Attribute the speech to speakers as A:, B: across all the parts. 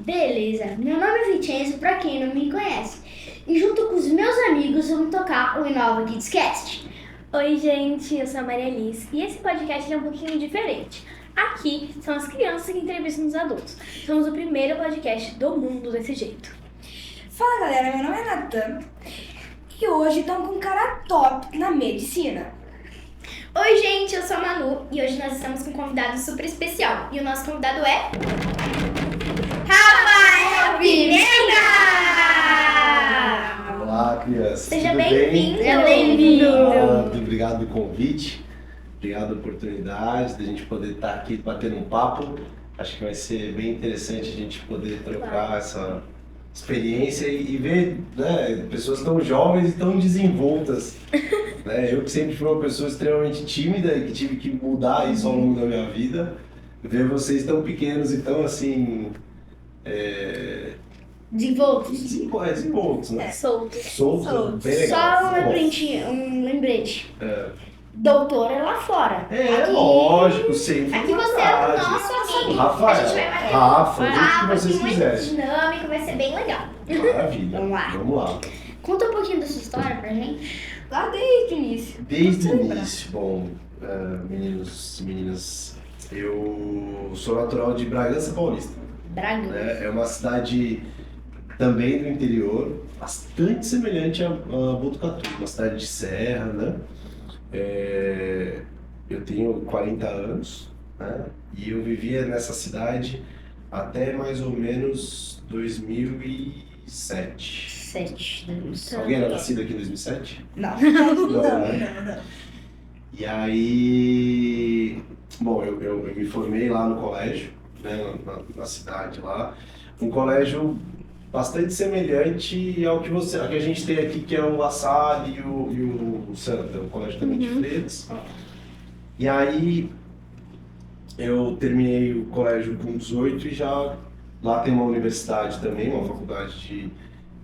A: Beleza, meu nome é Vicenzo, pra quem não me conhece. E junto com os meus amigos vamos tocar o Inova Kids Cast.
B: Oi gente, eu sou a Maria Liz e esse podcast é um pouquinho diferente. Aqui são as crianças que entrevistam os adultos. Somos o primeiro podcast do mundo desse jeito.
C: Fala galera, meu nome é Natan e hoje estamos com um cara top na medicina.
D: Oi gente, eu sou a Manu e hoje nós estamos com um convidado super especial. E o nosso convidado é... Rafael Pimenta!
E: Olá, crianças.
D: Seja
E: Tudo
D: bem-vindo!
E: bem?
D: Seja bem-vindo!
E: Muito obrigado pelo convite, obrigado pela oportunidade de a gente poder estar aqui batendo um papo. Acho que vai ser bem interessante a gente poder trocar essa experiência e ver, né, pessoas tão jovens e tão desenvoltas. Né? Eu que sempre fui uma pessoa extremamente tímida e que tive que mudar isso ao longo da minha vida, ver vocês tão pequenos e tão assim... desenvoltos, né? Soltos, bem legal.
A: Só um lembrete. Doutora é lá fora.
E: Aqui, lógico, sempre.
D: Aqui você é o nosso amigo.
E: Rafael,
D: A gente vai bater
E: Rafa,
D: um
E: o que
D: papo
E: vocês
D: aqui muito
E: quiserem.
D: dinâmico, vai ser bem legal.
E: Maravilha.
A: Vamos lá.
E: Vamos lá.
A: Conta um pouquinho dessa história pra gente.
C: Lá desde o início.
E: Desde o início, bom, meninos e meninas, eu sou natural de Bragança Paulista.
A: Bragança.
E: Né? É uma cidade também do interior, bastante semelhante a Botucatu, uma cidade de serra, né? Eu tenho 40 anos, né? E eu vivia nessa cidade até mais ou menos 2007.
A: 7.
E: Alguém era nascido aqui em 2007?
C: Não.
E: Não. E aí, bom, eu me formei lá no colégio, né, na cidade lá, um colégio bastante semelhante ao que a gente tem aqui, que é o La Salle e o Santa, o colégio também de Freitas. E aí, eu terminei o colégio com 18 e já lá tem uma universidade também, uma faculdade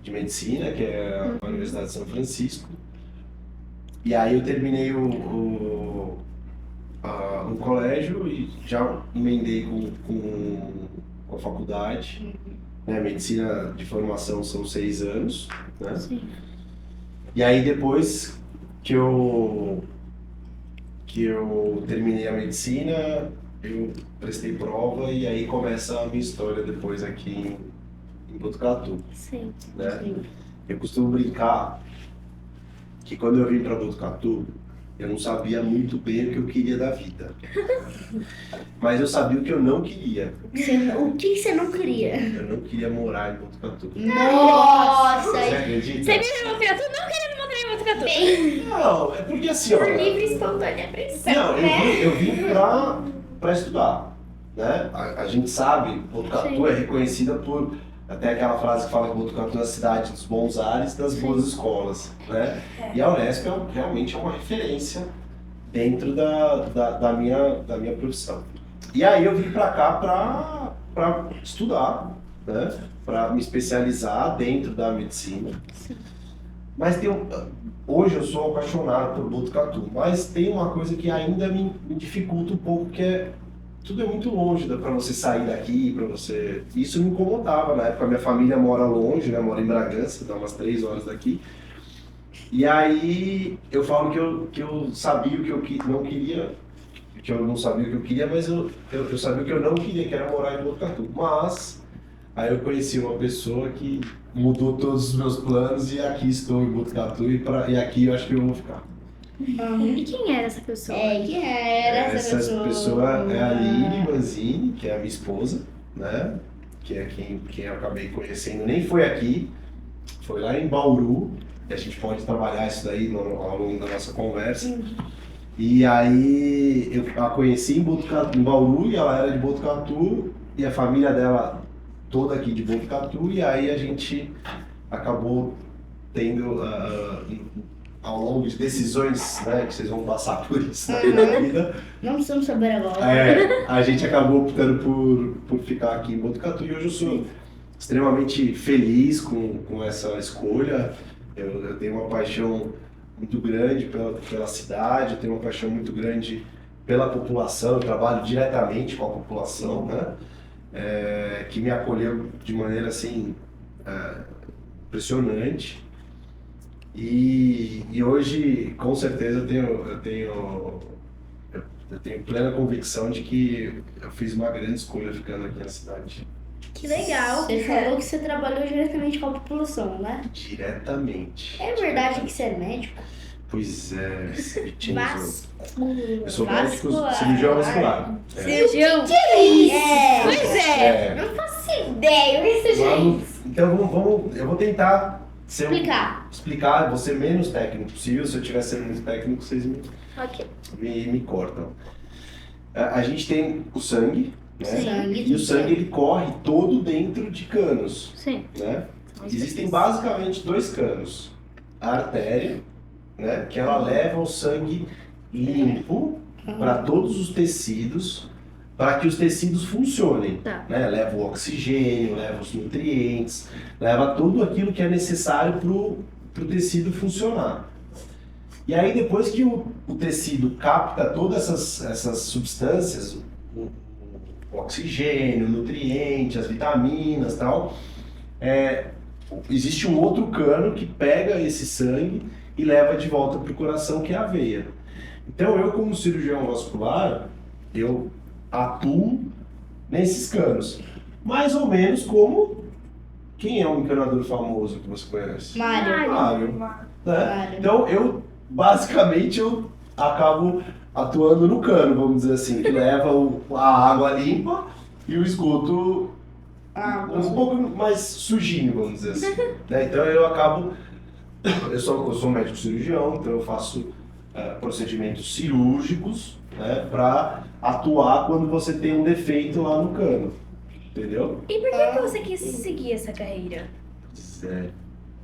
E: de medicina, que é a Universidade de São Francisco. E aí eu terminei o colégio e já emendei com a faculdade. Né? Medicina de formação são 6 anos. Né?
A: Sim.
E: E aí depois que eu terminei a medicina, eu prestei prova e aí começa a minha história depois aqui em Botucatu.
B: Sim.
E: Né? Eu costumo brincar que quando eu vim para Botucatu, eu não sabia muito bem o que eu queria da vida. Mas eu sabia o que eu não queria.
A: O que você não queria?
E: Eu não queria morar em Botucatu.
A: Nossa!
E: Você acredita?
B: Você vive em Botucatu? Não querendo morar em Botucatu.
E: Não, é porque assim, ó...
D: Por livre e espontânea pressão,
E: Não,
D: né?
E: eu vim pra estudar. Né? A gente sabe, Botucatu é reconhecida por... Até aquela frase que fala que Botucatu é a cidade dos bons ares e das boas escolas, né? E a Unesp realmente é uma referência dentro da minha profissão. E aí eu vim para cá para estudar, né? Para me especializar dentro da medicina. Mas hoje eu sou apaixonado por Botucatu, mas tem uma coisa que ainda me dificulta um pouco, que é tudo é muito longe para você sair daqui, para você... Isso me incomodava na época. Minha família mora longe, né? Mora em Bragança, dá umas 3 horas daqui. E aí eu falo que eu sabia o que eu não queria, que eu não sabia o que eu queria, mas eu sabia o que eu não queria, que era morar em Botucatu. Mas aí eu conheci uma pessoa que mudou todos os meus planos e aqui estou em Botucatu e aqui eu acho que eu vou ficar.
B: E quem era essa pessoa?
A: Quem era essa pessoa?
E: É a Lili Manzini, que é a minha esposa, né? Que é quem eu acabei conhecendo. Nem foi aqui, foi lá em Bauru. E a gente pode trabalhar isso daí ao longo da nossa conversa. E aí eu a conheci em Bauru, e ela era de Botucatu, e a família dela toda aqui de Botucatu, e aí a gente acabou tendo... ao longo de decisões, né, que vocês vão passar por isso na vida.
A: Não precisamos saber agora.
E: A gente acabou optando por ficar aqui em Botucatu e hoje eu sou extremamente feliz com essa escolha. Eu tenho uma paixão muito grande pela cidade, eu tenho uma paixão muito grande pela população, eu trabalho diretamente com a população, né? que me acolheu de maneira assim impressionante. E hoje, com certeza, eu tenho plena convicção de que eu fiz uma grande escolha ficando aqui na cidade.
D: Que legal.
A: Você falou que você trabalhou diretamente com a população, né?
E: Diretamente.
A: É verdade que você é médico?
E: Pois é,
D: Vascular.
E: eu sou médico cirurgião vascular.
B: Cirurgião?
D: Pois é. Não faço ideia o que seja isso.
E: Então eu vou tentar
A: Explicar.
E: vou ser menos técnico possível. Se eu estiver sendo muito técnico, vocês me cortam. A gente tem o sangue, né?
A: Sangue.
E: E o sangue ele corre todo dentro de canos,
B: Sim.
E: né? Existem basicamente 2 canos. A artéria, né? Que ela leva o sangue limpo para todos os tecidos, para que os tecidos funcionem.
B: Tá.
E: Né? Leva o oxigênio, leva os nutrientes, leva tudo aquilo que é necessário para o tecido funcionar. E aí depois que o tecido capta todas essas substâncias, o oxigênio, o nutriente, as vitaminas e tal, existe um outro cano que pega esse sangue e leva de volta para o coração, que é a veia. Então eu, como cirurgião vascular, eu atuo nesses canos. Mais ou menos como... Quem é um encanador famoso que você conhece?
A: Mário.
E: Né? Então basicamente eu acabo atuando no cano, vamos dizer assim, que leva a água limpa e o esgoto um pouco mais sujinho, vamos dizer assim. Né? Então eu sou médico cirurgião, então eu faço procedimentos cirúrgicos, né, para atuar quando você tem um defeito lá no cano, entendeu?
B: E por que você quis seguir essa carreira?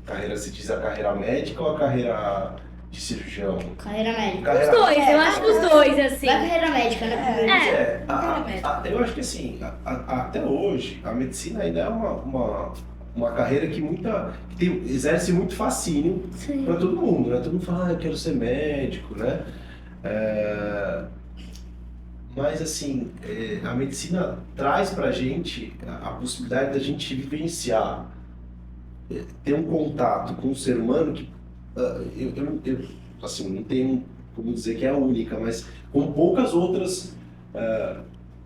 E: Carreira, se diz a carreira médica ou a carreira de cirurgião?
A: Carreira médica.
B: Os dois, eu acho que os dois, assim.
A: Vai carreira médica, né?
E: Eu acho que assim, até hoje, a medicina ainda é uma carreira que exerce muito fascínio para todo mundo, né? Todo mundo fala, eu quero ser médico, né? Mas assim, a medicina traz pra gente a possibilidade da gente vivenciar, ter um contato com o ser humano que eu assim, não tenho como dizer que é a única, mas com poucas outras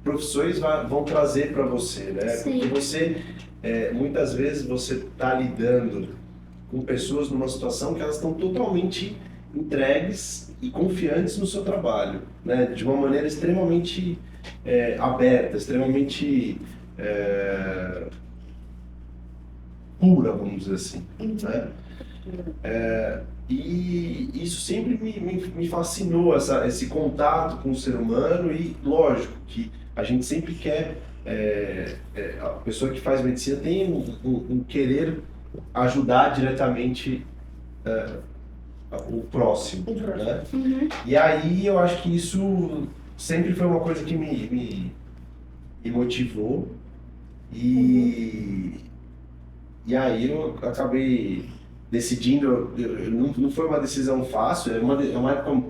E: profissões vão trazer para você, né?
B: Sim.
E: Porque você, muitas vezes você está lidando com pessoas numa situação que elas estão totalmente entregues e confiantes no seu trabalho, né? De uma maneira extremamente aberta, extremamente pura, vamos dizer assim, né? E isso sempre me fascinou, esse contato com o ser humano. E lógico que a gente sempre quer, a pessoa que faz medicina tem um querer ajudar diretamente o próximo, né? E aí eu acho que isso sempre foi uma coisa que me motivou, e aí eu acabei decidindo. Não foi uma decisão fácil, é uma época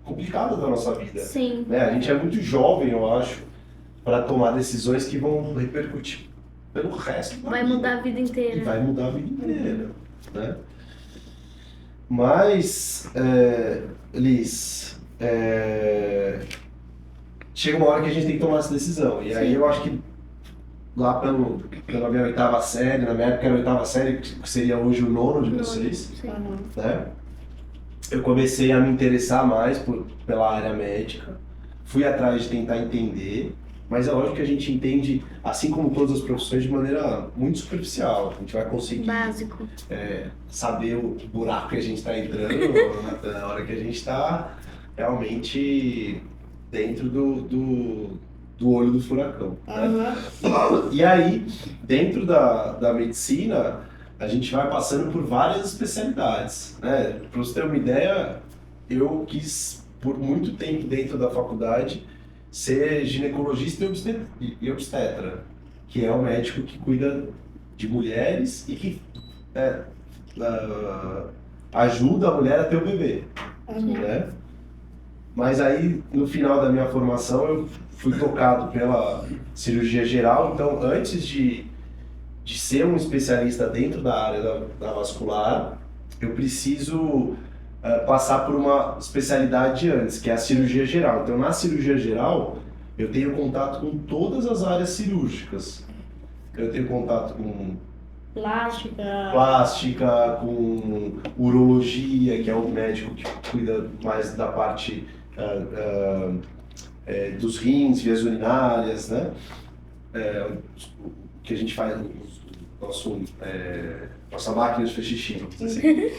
E: complicada da nossa vida.
B: Sim.
E: Né? A gente é muito jovem, eu acho, para tomar decisões que vão repercutir pelo resto da
B: Vai
E: vida.
B: mudar a vida inteira.
E: E vai mudar a vida inteira, né? Mas, Liz, chega uma hora que a gente tem que tomar essa decisão. E aí eu acho que lá pela minha 8ª série, na minha época era a 8ª série, que seria hoje o 9º de vocês, né? Eu comecei a me interessar mais pela área médica, fui atrás de tentar entender, mas é lógico que a gente entende, assim como todas as profissões, de maneira muito superficial. A gente vai conseguir
B: Básico.
E: saber o buraco que a gente está entrando na hora que a gente está realmente dentro do olho do furacão, né? E aí, dentro da medicina, a gente vai passando por várias especialidades, né? Para você ter uma ideia, eu quis, por muito tempo dentro da faculdade, ser ginecologista e obstetra, que é o médico que cuida de mulheres e que ajuda a mulher a ter o bebê, né? Mas aí, no final da minha formação, eu fui tocado pela cirurgia geral. Então, antes de ser um especialista dentro da área da vascular, eu preciso passar por uma especialidade antes, que é a cirurgia geral. Então, na cirurgia geral, eu tenho contato com todas as áreas cirúrgicas. Eu tenho contato com plástica, com urologia, que é o médico que cuida mais da parte dos rins, vias urinárias, né? Que a gente faz, nossa máquina de fazer xixi, vamos dizer assim,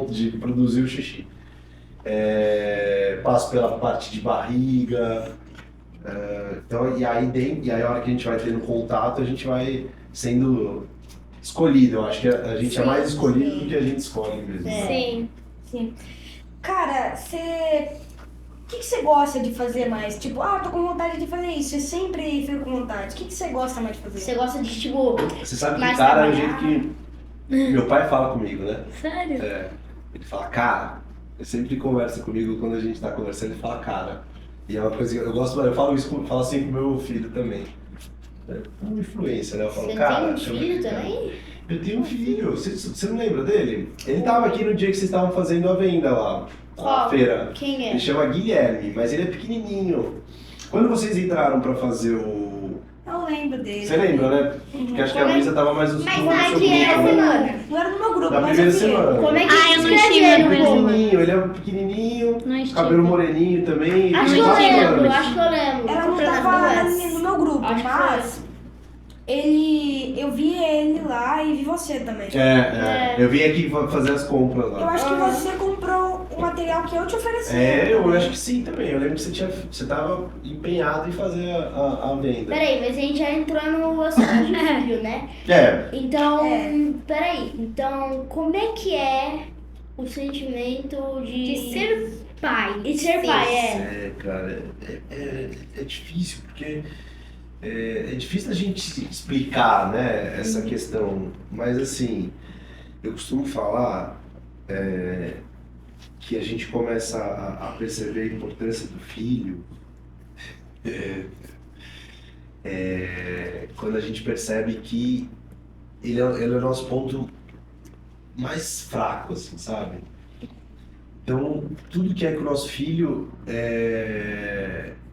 E: de produzir o xixi. Passo pela parte de barriga, então, e aí a hora que a gente vai tendo contato, a gente vai sendo escolhido. Eu acho que a gente é mais escolhido do que a gente escolhe mesmo.
B: Sim.
C: Sim. Cara, o que você gosta de fazer mais? Tipo, tô com vontade de fazer isso. Você sempre fica com vontade. O que você gosta mais de fazer?
A: Você gosta de, tipo,
E: Você sabe que
A: mais
E: cara é o
A: trabalhar?
E: jeito que meu pai fala comigo, né?
B: Sério?
E: Ele fala, cara, ele sempre conversa comigo quando a gente tá conversando, ele fala, cara. E é uma coisa que eu gosto, eu falo isso, falo assim pro meu filho também. É uma influência, né? Eu falo,
A: Você
E: cara.
A: tem um filho também?
E: Eu tenho um filho, você não lembra dele? Ele tava aqui no dia que vocês estavam fazendo a venda lá, a
A: Qual?
E: feira.
A: Quem é?
E: Ele chama Guilherme, mas ele é pequenininho. Quando vocês entraram pra fazer o...
C: Eu lembro dele.
E: Você lembra, né? Porque acho que a Luísa tava mais no
A: Mas
E: seu
A: na
E: grupo,
A: que é a
E: né?
A: semana?
C: Não era no meu grupo,
E: Na
C: mas
E: primeira
C: eu vi ele.
E: semana.
A: Como é que
B: Eu
A: se
B: não
A: escreve
B: estive
A: ele,
B: no
A: pô?
E: Pequenininho, ele é pequenininho,
B: Não estive.
E: cabelo moreninho também.
A: Acho
E: tem
A: que eu
E: quatro
A: lembro,
E: anos.
A: acho que eu lembro.
C: Ela não
A: Foi nas
C: tava
A: duas.
C: no meu grupo,
A: Acho que
C: mas eu vi ele lá e vi você também.
E: Eu vim aqui fazer as compras
C: Eu
E: lá.
C: acho que você comprou o material que eu te ofereci.
E: Eu acho que sim também. Eu lembro que você tava empenhado em fazer a venda.
A: Peraí, mas a gente já entrou no assunto de filho, né? Então, peraí. Então, como é que é o sentimento
D: De ser pai.
A: E ser pai,
E: Cara, é difícil, porque é difícil a gente explicar, né, essa questão. Mas assim, eu costumo falar que a gente começa a perceber a importância do filho quando a gente percebe que ele é o nosso ponto mais fraco, assim, sabe? Então, tudo que é que o nosso filho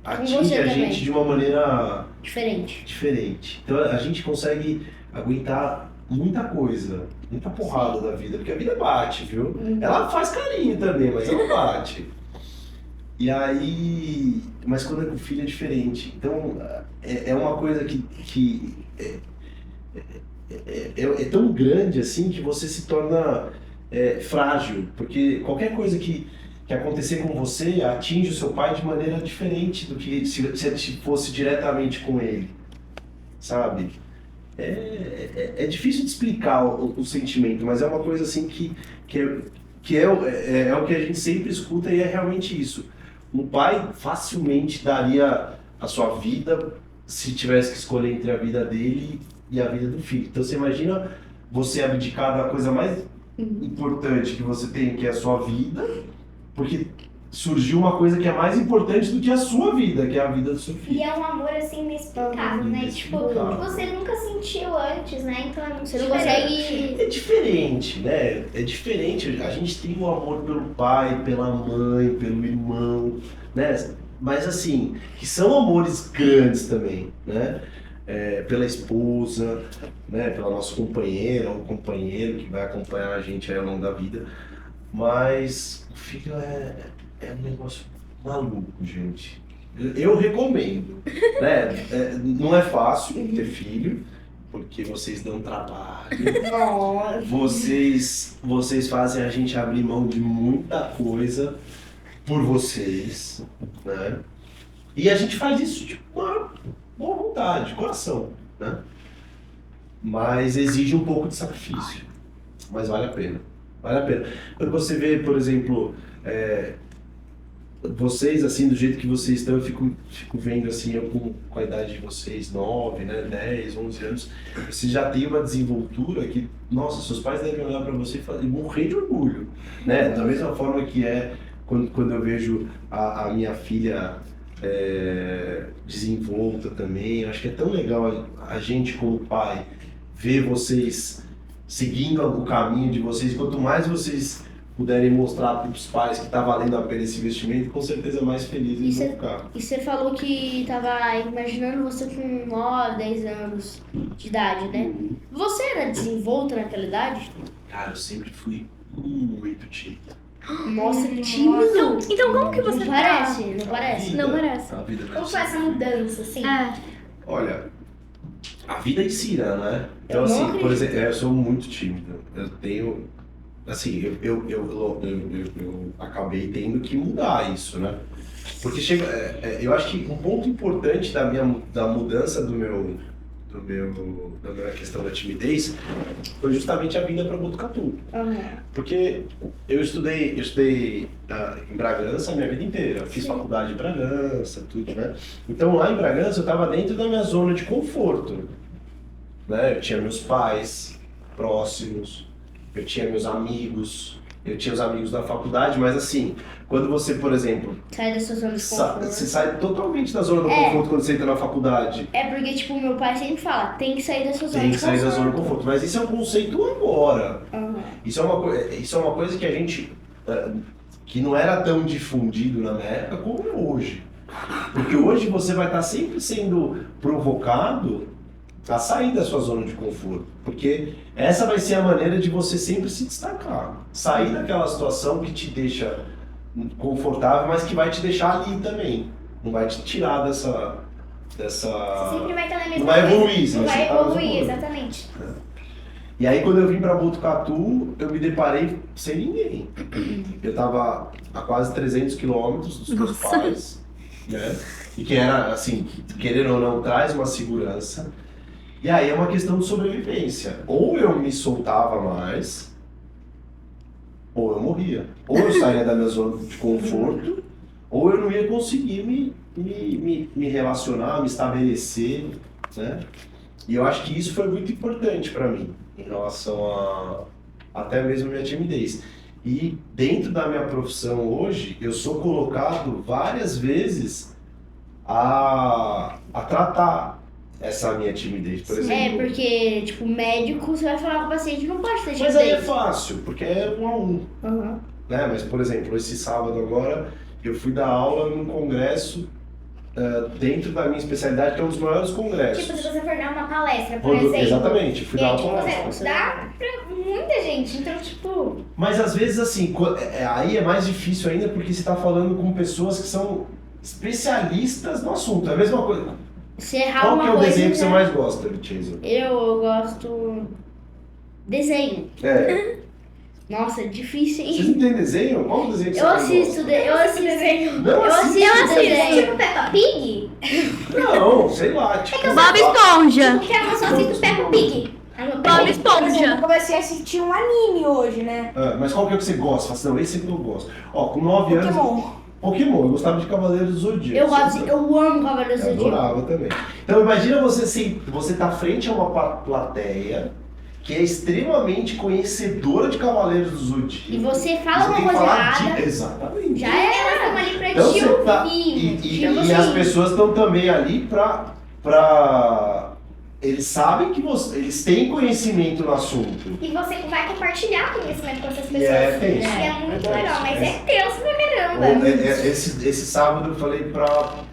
E: atinge
A: você
E: a
A: também.
E: gente de uma maneira
A: diferente.
E: diferente. Então, a gente consegue aguentar muita coisa, muita porrada da vida, porque a vida bate, viu? Ela faz carinho também, mas ela bate. E aí, mas quando é com o filho é diferente. Então, é uma coisa que é tão grande assim que você se torna frágil, porque qualquer coisa que acontecer com você atinge o seu pai de maneira diferente do que se fosse diretamente com ele, sabe? É difícil de explicar o sentimento, mas é uma coisa assim que é o que a gente sempre escuta e é realmente isso. Um pai facilmente daria a sua vida se tivesse que escolher entre a vida dele e a vida do filho. Então você imagina você abdicar da coisa mais importante que você tem, que é a sua vida, porque surgiu uma coisa que é mais importante do que a sua vida, que é a vida do seu filho.
D: E é um amor assim inexplicável, né? Tipo,
E: Inexplicável.
D: que você nunca sentiu antes, né? Então é muito
A: Você não
D: diferente.
A: consegue.
E: É diferente, né? É diferente. A gente tem um amor pelo pai, pela mãe, pelo irmão, né? Mas assim, que são amores grandes também, né? Pela esposa, né? Pela nossa companheira ou companheiro que vai acompanhar a gente aí ao longo da vida. Mas o filho é um negócio maluco, gente. Eu recomendo, né? Não é fácil ter filho, porque vocês dão trabalho.
A: Nossa.
E: Vocês fazem a gente abrir mão de muita coisa por vocês, né? E a gente faz isso de uma boa vontade, de coração, né? Mas exige um pouco de sacrifício. Mas vale a pena. Vale a pena. Quando você vê, por exemplo, vocês, assim, do jeito que vocês estão, eu fico vendo, assim, eu com a idade de vocês, 9, né, 10, 11 anos, vocês já têm uma desenvoltura que, nossa, seus pais devem olhar para você e morrer de orgulho, né? Da mesma forma que quando eu vejo a minha filha desenvolta também. Eu acho que é tão legal a gente como pai ver vocês seguindo o caminho de vocês. Quanto mais vocês puderem mostrar para os pais que está valendo a pena esse investimento, com certeza mais felizes vão ficar.
A: E você falou que tava imaginando você com 9, 10 anos de idade, né? Você era desenvolta naquela idade?
E: Cara, eu sempre fui muito tímido.
A: Nossa, tímido!
B: Então como que você
A: Não parece, não parece.
B: Não parece.
E: A vida
D: Como foi essa mudança, assim?
E: Olha, a vida ensina, né? Então,
A: Eu não
E: assim, por
A: acredito.
E: exemplo, eu sou muito tímido. Eu tenho, assim, eu acabei tendo que mudar isso, né? Porque chega, eu acho que um ponto importante da mudança da minha questão da timidez foi justamente a vinda para Botucatu. Porque eu estudei em Bragança a minha vida inteira. Eu fiz faculdade em Bragança, tudo, né? Então lá em Bragança eu estava dentro da minha zona de conforto, né? Eu tinha meus pais próximos, eu tinha meus amigos, eu tinha os amigos da faculdade, mas assim, quando você, por exemplo,
A: Sai da sua zona de conforto.
E: você sai totalmente da zona do conforto quando você entra na faculdade.
A: É porque, tipo, meu pai sempre fala, tem que sair da sua zona
E: Tem
A: de
E: que
A: conforto.
E: sair da zona de conforto. Mas isso é um conceito agora.
A: Uhum.
E: Isso é uma coisa que a gente... que não era tão difundido na minha época como é hoje. Porque hoje você vai estar sempre sendo provocado a sair da sua zona de conforto. Porque essa vai ser a maneira de você sempre se destacar. Sair daquela situação que te deixa confortável, mas que vai te deixar ali também. Não vai te tirar dessa...
D: Você sempre vai estar na mesma
E: Não vai
D: coisa.
E: evoluir,
D: Não
E: você
D: vai
E: tá no
D: evoluir,
E: mesmo
D: exatamente.
E: E aí quando eu vim pra Botucatu, eu me deparei sem ninguém. Eu tava a quase 300 quilômetros dos meus pais, né? E que era, assim, querendo ou não, traz uma segurança. E aí é uma questão de sobrevivência. Ou eu me soltava mais, ou eu morria. Ou eu saía da minha zona de conforto, ou eu não ia conseguir me relacionar, me estabelecer, né? E eu acho que isso foi muito importante para mim, em relação até mesmo a minha timidez. E dentro da minha profissão hoje, eu sou colocado várias vezes a tratar essa minha timidez, por exemplo.
A: Porque, tipo, médico, você vai falar com o paciente, não pode ter timidez.
E: Mas aí é fácil, porque é 1 a 1.
A: Uhum.
E: Né? Mas, por exemplo, esse sábado agora, eu fui dar aula num congresso dentro da minha especialidade, que é um dos maiores congressos.
D: Tipo, se você for dar uma palestra, por exemplo.
E: Exatamente, fui
D: E
E: dar
D: aí,
E: uma
D: tipo,
E: palestra.
D: você dá pra muita gente. Então, tipo...
E: Mas às vezes, assim, aí é mais difícil ainda porque você está falando com pessoas que são especialistas no assunto. É a mesma coisa.
A: Se errar
E: Qual
A: uma
E: que é o
A: coisa,
E: desenho que você
A: né?
E: mais gosta, Vincenzo?
A: Eu gosto... Desenho. Nossa, é difícil,
E: Vocês
A: hein?
E: não tem desenho? Qual o desenho que você
A: Eu
E: mais
A: assisto,
E: gosta?
A: eu assisto
D: desenho.
E: Não
A: Eu assisto desenho.
D: Tipo Peppa Pig?
E: Não, sei lá. Tipo,
B: Bob Esponja.
D: Porque eu só assisto Peppa Pig.
B: Bob
C: Por exemplo,
B: Esponja.
C: eu comecei a assistir um anime hoje, né?
E: Mas qual que é o que você gosta? Fala assim, não, esse é que eu gosto. Ó, com 9 anos...
C: Pokémon.
E: Pokémon, eu gostava de Cavaleiros do Zodíaco.
A: Eu amo Cavaleiros do
E: Eu
A: Zodíaco.
E: adorava também. Então imagina você tá frente a uma plateia que é extremamente conhecedora de Cavaleiros do Zodíaco.
A: E você fala
E: tem
A: uma
E: que
A: coisa
E: falar
A: errada,
E: Exatamente.
A: já
D: Elas
A: era.
D: estão ali pra
E: Então
D: te
E: você tá...
D: ouvir.
E: E
A: Tipo
E: as
A: assim.
E: pessoas estão também ali pra... Eles sabem que eles têm conhecimento no assunto.
D: E você vai compartilhar conhecimento com essas pessoas.
E: E é tenso.
D: E é muito
E: É tenso,
D: legal, mas
E: é
D: é tenso pra caramba.
E: Esse sábado eu falei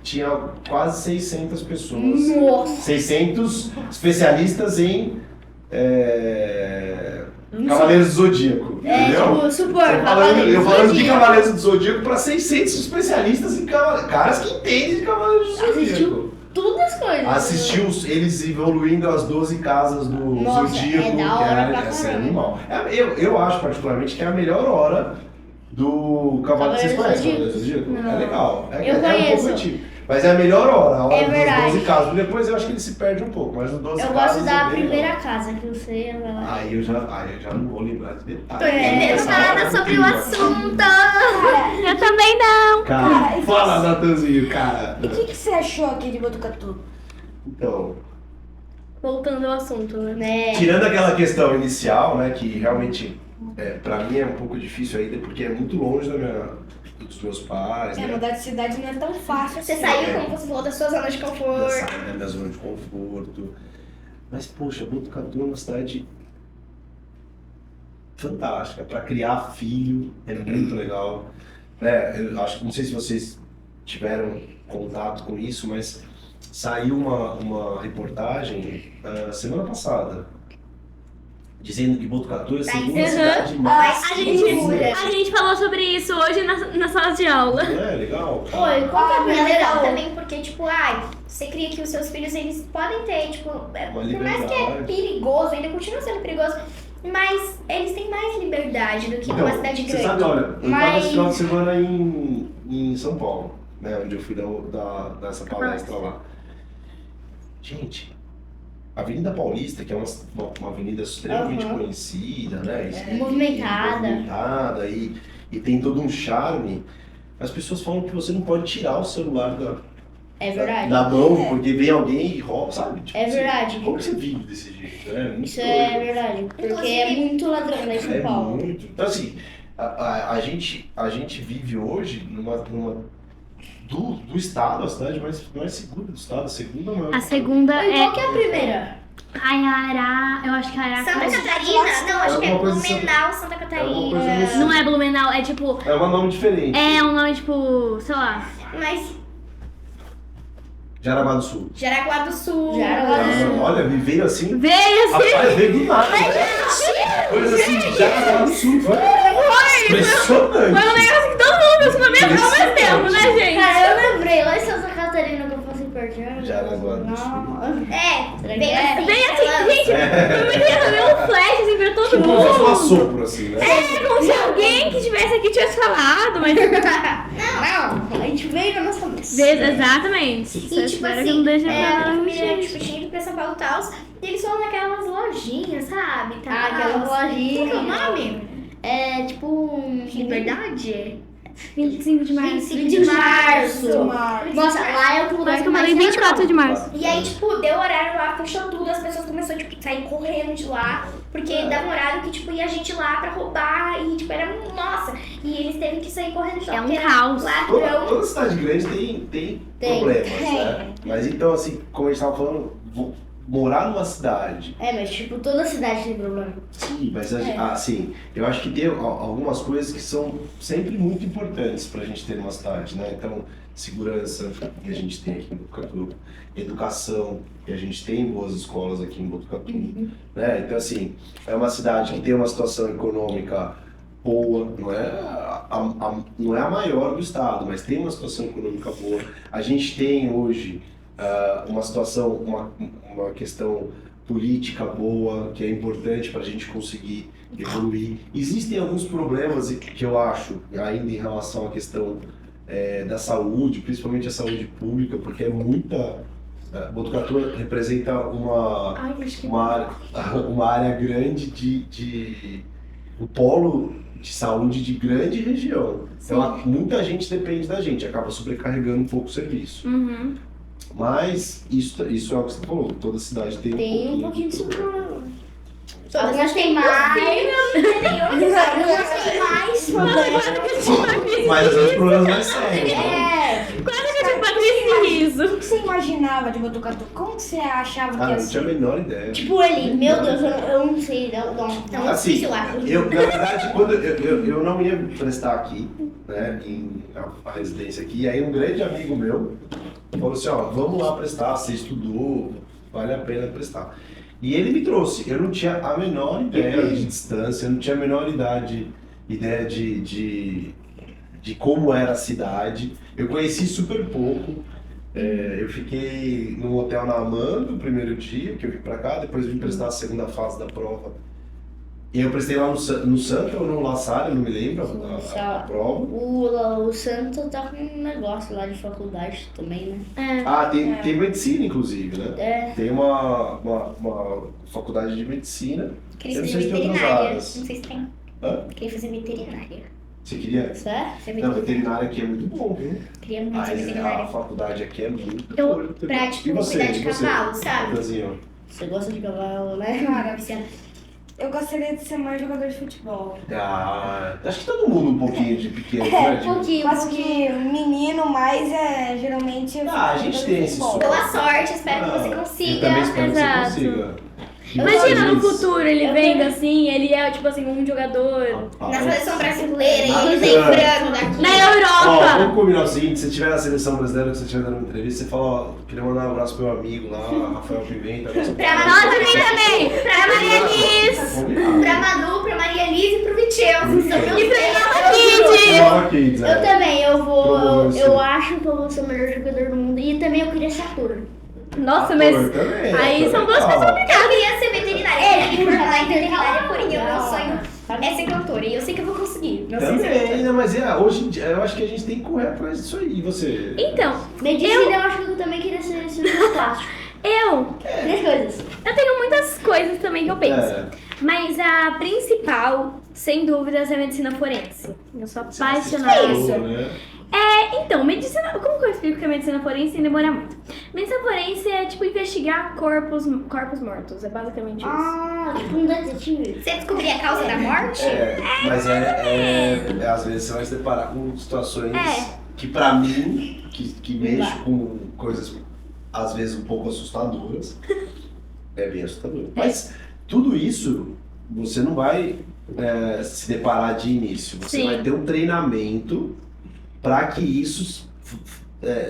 E: tinha quase 600 pessoas.
A: Nossa.
E: 600 especialistas em Cavaleiros do Zodíaco, entendeu?
A: Tipo, super,
E: Eu falando de
A: Zodíaco.
E: Cavaleiros do Zodíaco para 600 especialistas em caras que entendem de Cavaleiros do Zodíaco.
A: Assistiu tudo as coisas.
E: Assistiu eles evoluindo as 12 casas do
A: Nossa,
E: Zodíaco,
A: é da hora pra
E: essa é
A: caramba.
E: animal. Eu acho particularmente que é a melhor hora do Cavaleiro. Vocês
A: Cavaleiros
E: conhecem
A: do
E: Cavaleiros do Zodíaco?
A: Não.
E: É legal.
A: Eu
E: É um
A: conheço.
E: pouco antigo. Mas é a melhor hora, a hora
A: É
E: dos
A: verdade.
E: 12 casas. Depois eu acho que ele se perde um pouco, mas no 12
A: Eu
E: casas
A: gosto
E: é
A: da
E: bem
A: primeira
E: legal.
A: casa, que você vai lá.
E: Aí eu já não vou lembrar de detalhes.
D: Tô entendendo
E: Essa hora
D: nada
E: é
D: sobre o
E: incrível.
D: assunto.
B: Eu também não.
E: Cara, fala, Natanzinho, cara.
C: E o que você achou aqui de Botucatu?
E: Então,
B: Voltando ao assunto, né?
E: tirando aquela questão inicial, né, que realmente pra mim é um pouco difícil ainda, porque é muito longe dos meus pais, né?
C: Mudar de cidade não é tão fácil
D: Você
C: assim.
D: saiu, como você falou, da sua zona de conforto.
E: Sair da minha zona de conforto. Mas, poxa, Botucatu é uma cidade fantástica. Para criar filho é muito legal. Eu acho que, não sei se vocês tiveram contato com isso, mas saiu uma reportagem semana passada dizendo que Botucatu é a segunda cidade mais
B: A gente falou sobre isso hoje na sala de aula.
E: Não é legal?
A: Oi, qual que é a
D: É
A: primeira
D: legal
A: aula?
D: também porque, tipo, você cria que os seus filhos, eles podem ter, tipo, por mais que é
E: liberdade.
D: perigoso, ainda continua sendo perigoso, mas eles têm mais liberdade do que
E: Então,
D: uma cidade grande.
E: você sabe, olha, eu tava
D: Mas-
E: esse final de semana em São Paulo, né, onde eu fui dessa palestra lá. Gente, a Avenida Paulista, que é uma avenida extremamente conhecida, né?
A: Movimentada.
E: E tem todo um charme, as pessoas falam que você não pode tirar o celular
A: É verdade.
E: da mão, porque vem alguém e rouba, sabe? Tipo,
A: É verdade.
E: Como que você vive desse jeito, né? Muito
A: Isso é
E: doido.
A: verdade. Porque
D: Inclusive-
A: é muito ladrão lá em São Paulo.
E: Muito. Então, assim, a gente vive hoje do estado, a cidade mais segura do estado, a segunda maior.
B: A segunda
A: E qual que é a primeira?
B: Aiará, eu acho que Aiará.
D: Santa Catarina? Não, acho que é
E: alguma coisa
D: Blumenau, Santa
E: alguma
D: Catarina.
E: coisa nesse-
B: Não é Blumenau, é tipo.
E: É um nome diferente.
B: É um nome tipo, sei lá.
D: Mas
E: Jaraguá do Sul.
D: Jaraguá do Sul.
A: Jaraguá do Sul.
E: Olha, me veio assim.
B: Veio assim!
E: Rapaz, veio do nada. Né? Coisa assim, Jaraguá do Sul. Foi impressionante.
B: Foi um negócio que todo mundo pensou ao mesmo tempo, né, gente?
A: Cara, eu lembrei lá em Santa Catarina que eu passei pertinho.
E: Jaraguá do Sul.
D: É,
A: que
D: bem
A: é?
D: assim.
B: Bem assim, gente, foi muito engraçado, um flash assim pra todo
E: Tipo, como se fosse um
B: mundo.
E: assopro, assim, né?
B: É como se alguém que estivesse aqui tivesse falado, mas.
A: Não, a gente veio na nossa mesa.
B: Exatamente. Só
D: E tipo
B: espero
D: assim,
B: que não deixe
D: a minha
B: nada
D: família
B: gente.
D: tipo, tinha ido pra São Paulo e tal, e eles foram naquelas lojinhas, sabe? Tal.
A: Ah, aquela lojinha.
D: Qual que é o nome?
A: É tipo um...
D: Liberdade?
B: 25 de março.
A: 25 de março. Nossa, lá é o lugar
B: Parece que eu falei 24 de março.
D: E aí, tipo, deu horário lá, fechou tudo, as pessoas começaram, tipo, a sair correndo de lá, porque dava um horário que, tipo, ia gente lá pra roubar, e, tipo, era, nossa, e eles teve que sair correndo de lá,
B: É um
D: porque era
B: caos.
D: ladrão.
E: Toda cidade grande tem problemas, né? Mas então, assim, como a gente tava falando, morar numa cidade.
A: É, mas tipo, toda cidade tem problema.
E: Sim, mas assim, eu acho que tem algumas coisas que são sempre muito importantes pra gente ter numa cidade, né? Então, segurança, que a gente tem aqui em Botucatu, educação, que a gente tem boas escolas aqui em Botucatu, né? Então, assim, é uma cidade que tem uma situação econômica boa, não é a maior do estado, mas tem uma situação econômica boa. A gente tem hoje uma situação, uma questão política boa, que é importante para a gente conseguir evoluir. Existem alguns problemas que eu acho, ainda em relação à questão da saúde, principalmente a saúde pública, porque é muita... Botucatu representa uma área grande um polo de saúde de grande região. Então, muita gente depende da gente, acaba sobrecarregando um pouco o serviço.
B: Uhum.
E: Mas isso é o que você falou, toda cidade tem
A: Um pouquinho de problema.
D: Todas
A: Algumas têm mais. Algumas têm mais problemas.
E: Mas às vezes problemas mais sérios, né?
B: Quase que eu tive uma crise de riso.
C: O que você imaginava de Botucatu? Como que você achava que
E: Cara,
C: ia
E: eu não tinha a
C: ser?
E: menor ideia.
A: Tipo ele, meu Deus, eu não sei, não.
E: Assim,
D: difícil lá.
E: na verdade, quando eu não ia prestar aqui, né, a residência aqui, e aí um grande amigo meu falou assim, ó, vamos lá prestar, você estudou, vale a pena prestar. E ele me trouxe, eu não tinha a menor ideia de distância, eu não tinha a menor ideia de como era a cidade, eu conheci super pouco. Eu fiquei num hotel na Amanda o primeiro dia que eu vim pra cá, depois vim prestar a segunda fase da prova. E eu prestei lá no Santa ou no La Salle, eu não me lembro a prova.
A: O Santo tá com um negócio lá de faculdade também, né?
E: Ah, tem medicina, inclusive, né?
A: É.
E: Tem uma faculdade de medicina.
D: Queria
E: Eu não
D: fazer
E: sei se tem outras
D: veterinária.
E: áreas.
D: Não sei se tem.
E: Hã?
D: Queria fazer veterinária.
E: Você queria?
A: Certo?
D: Fazer
E: Não,
D: veterinária.
E: veterinária aqui é muito bom, viu?
D: Queria muito fazer
E: Mas a
D: veterinária.
E: faculdade aqui é muito
B: Eu-
E: boa.
D: Pra, tipo,
E: E você?
D: cuidar de
E: E você?
D: cavalo, sabe?
E: Natanzinho?
A: Você gosta de cavalo, né?
C: Cara,
D: Viciada.
C: eu gostaria de ser mais jogador de futebol.
E: Ah, Acho que todo mundo um pouquinho de pequeno,
A: Um
E: né?
A: pouquinho,
C: Acho que menino mais geralmente...
E: A gente tem esse sonho.
D: Boa sorte, espero que você
E: Eu
D: consiga.
E: também espero que
B: Exato.
E: você consiga.
B: Imagina no
E: Mas-
B: futuro ele vendo assim, ele é tipo assim, um jogador
D: Na seleção brasileira,
E: Ah,
D: e lembrando daqui.
B: na
E: Ó,
B: Europa.
E: vamos combinar o seguinte, se você estiver na seleção brasileira, que você estiver dando uma entrevista, você fala, ó, queria mandar um abraço pro meu amigo lá, Rafael Pimenta.
D: Pra
B: Fala de mim também, pra Maria Liz.
E: Combinado.
D: Pra Manu, pra Maria Liz e pro Viteu. Vocês são meus
B: E pra
D: filhos.
B: Nova Kid.
E: Nova Kids,
A: Eu
E: é.
A: também,
E: Promoveu isso.
A: eu acho que eu vou ser o melhor jogador do mundo. E também eu queria ser ator.
B: Nossa, mas
E: Ator também,
B: aí
E: ator
B: são duas
E: legal.
B: coisas
D: Eu queria ser veterinária, eu queria me formar em veterinária, porém o meu sonho é ser cantora. E eu sei que eu vou conseguir. Não sei se
E: Também, né? Mas hoje em dia, eu acho que a gente tem que correr atrás disso aí. E você?
B: então,
A: Medicina, eu acho que eu também queria ser cirurgião plástico.
B: eu
A: 3 coisas.
B: tenho muitas coisas também que eu penso.
E: É.
B: Mas a principal, sem dúvidas, é a medicina forense. Eu sou
E: Você
B: apaixonada.
E: falou, né?
B: Então, medicina. Como que eu explico que é medicina forense sem demorar muito? Medicina forense é tipo investigar corpos mortos. É basicamente isso.
A: Ah, tipo um detetive.
D: você descobrir a causa da morte.
E: Mas às vezes você vai se deparar com situações
B: É.
E: que pra mim, que mexo com coisas às vezes um pouco assustadoras, é bem assustador. Mas tudo isso você não vai se deparar de início. Você
B: Sim.
E: vai ter um treinamento para que isso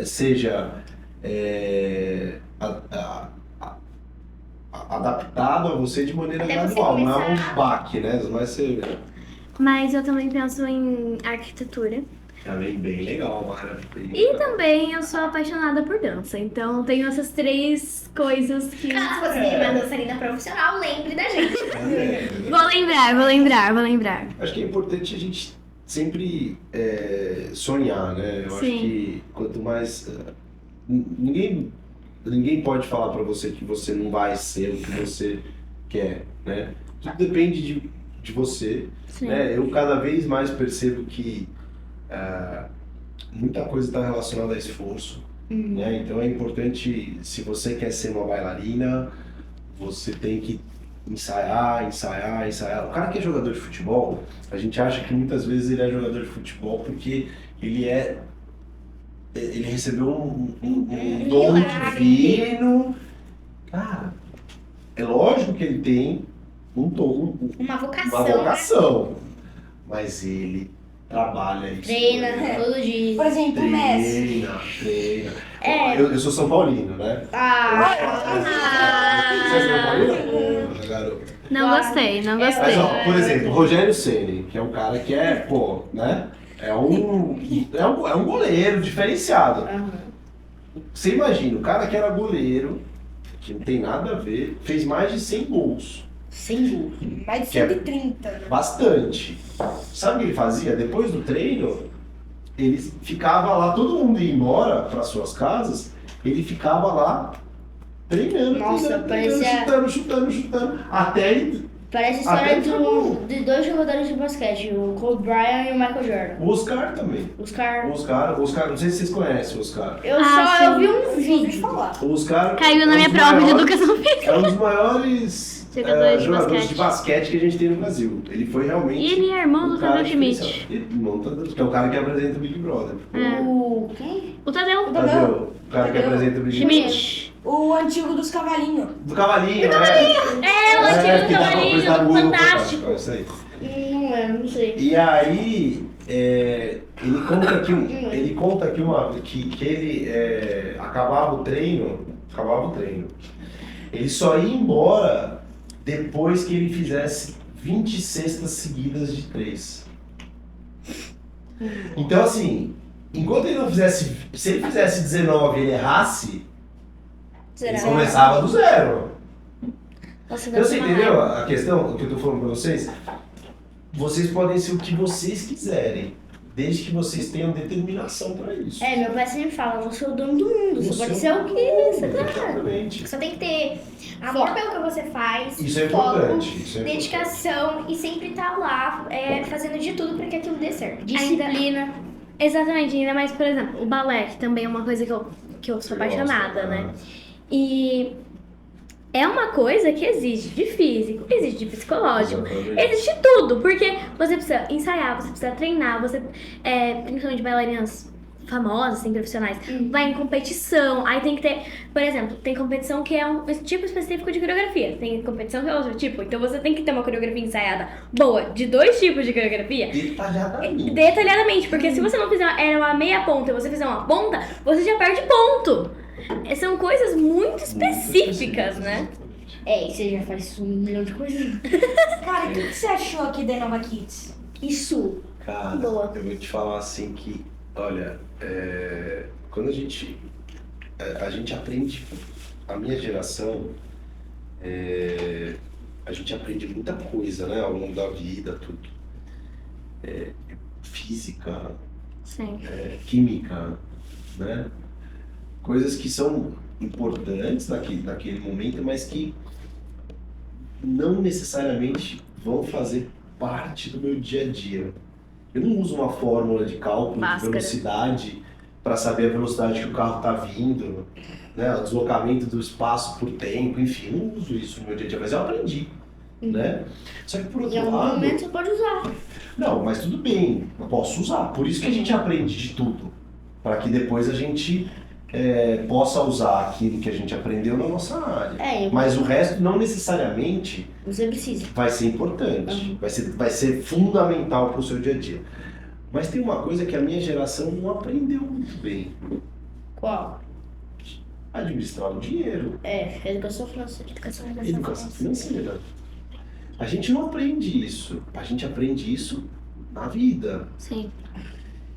E: seja adaptado a você de maneira
D: Até você
E: gradual. Não é
D: começar.
E: um baque, né? Não vai ser...
B: Mas eu também penso em arquitetura.
E: Também bem legal, Mara. Bem
B: E
E: legal.
B: também eu sou apaixonada por dança. Então tenho essas 3 coisas que.
D: Caso você seja uma dançarina profissional, lembre da gente.
B: Vou lembrar.
E: Acho que é importante a gente sempre sonhar, né? Eu acho
B: Sim.
E: que quanto mais... ninguém pode falar pra você que você não vai ser o que você quer, né? Tudo depende de você.
B: Sim.
E: Né? Eu cada vez mais percebo que muita coisa está relacionada a esforço. Né? Então é importante, se você quer ser uma bailarina, você tem que ensaiar. O cara que é jogador de futebol, a gente acha que muitas vezes ele é jogador de futebol porque ele recebeu um dom divino. Cara, é lógico que ele tem um dom,
D: Uma vocação.
E: uma vocação, mas ele trabalha isso.
A: Treina todo dia.
C: Por exemplo, o Messi.
E: Treina. Eu sou São Paulino, né? Você é São Paulino? Garoto.
B: Não gostei.
E: Mas, ó, por exemplo, Rogério Ceni, que é um cara que né? É um goleiro diferenciado. Você imagina, o cara que era goleiro, que não tem nada a ver, fez mais de 100 gols.
C: Mais de
E: Que é
C: 130. Né?
E: Bastante. Sabe o que ele fazia? Depois do treino, ele ficava lá, todo mundo ia embora para suas casas, ele ficava lá treinando,
A: Nossa,
E: chutando, até ele...
A: Parece a
E: Até
A: história
E: que
A: de 2 jogadores de basquete, o Kobe Bryant e o Michael Jordan.
E: O Oscar também.
A: Oscar.
E: Oscar, não sei se vocês conhecem o Oscar.
A: Eu vi um vídeo.
C: Falar.
E: O Oscar
B: Caiu na
E: é um
B: minha
E: dos
B: prova de
E: maiores-
B: educação física.
E: É um dos maiores
B: Jogadores de
E: basquete que a gente tem no Brasil. Ele foi realmente.
B: E ele é irmão do
E: um cara
B: Tadeu Schmidt.
E: diferenciado. Irmão do Tadeu, que é o cara que apresenta o Big Brother.
A: O quem?
B: O Tadeu.
E: Tadeu, o cara que apresenta o Big Brother.
B: Schmidt.
C: O antigo dos cavalinhos.
E: Do Cavalinho,
B: É, o antigo
E: que dá pra
B: cavalinho,
E: apresentar no
B: fantástico.
E: É isso aí.
A: Não lembro, não sei.
E: E aí, ele conta que ele acabava o treino. Ele só ia embora depois que ele fizesse 20 cestas seguidas de 3. Então assim, enquanto ele não fizesse, se ele fizesse 19 e ele errasse, ele começava do zero.
A: Nossa,
E: Então você entendeu a questão, o que eu tô falando pra vocês? Vocês podem ser o que vocês quiserem, desde que vocês tenham determinação pra isso.
A: Meu pai sempre fala, você é o dono do mundo, você
E: Você
A: pode
E: é
A: ser o que você quiser.
E: Exatamente.
D: Só tem que ter amor pelo que você faz,
E: Isso é
D: foco,
E: importante. Isso é
D: dedicação e sempre estar lá fazendo de tudo para que aquilo dê certo.
A: Disciplina.
B: Exatamente, ainda mais, por exemplo, o balé, que também é uma coisa que eu sou apaixonada, né? E é uma coisa que exige de físico, exige de psicológico,
E: Exatamente.
B: exige de tudo, porque você precisa ensaiar, você precisa treinar, você, principalmente bailarinas famosas, assim, profissionais, vai em competição, aí tem que ter, por exemplo, tem competição que é um tipo específico de coreografia, tem competição que é outro tipo, então você tem que ter uma coreografia ensaiada boa de 2 tipos de coreografia, detalhadamente, porque se você não fizer uma meia ponta e você fizer uma ponta, você já perde ponto. São coisas muito específicas, né?
A: E você já faz 1 milhão de coisas.
C: Cara, o que você achou aqui da Nova Kids?
A: Isso.
E: Cara,
A: Boa.
E: eu vou te falar assim que, olha, quando a gente aprende, a minha geração, a gente aprende muita coisa, né, ao longo da vida, tudo. Física,
B: Sim.
E: Química, né? Coisas que são importantes naquele momento, mas que não necessariamente vão fazer parte do meu dia a dia. Eu não uso uma fórmula de cálculo de velocidade para saber a velocidade que o carro está vindo, né? O deslocamento do espaço por tempo, enfim, eu não uso isso no meu dia a dia, mas eu aprendi, né? Só que por outro
A: Em algum
E: lado...
A: momento você pode usar.
E: Não, mas tudo bem, eu posso usar. Por isso que a gente aprende de tudo, para que depois a gente possa usar aquilo que a gente aprendeu na nossa área. Mas o resto não necessariamente
A: Você precisa.
E: vai ser importante, vai ser fundamental para o seu dia a dia. Mas tem uma coisa que a minha geração não aprendeu muito bem.
A: Qual?
E: Administrar o dinheiro.
A: Educação financeira.
E: Educação financeira. A gente não aprende isso. A gente aprende isso na vida.
B: Sim.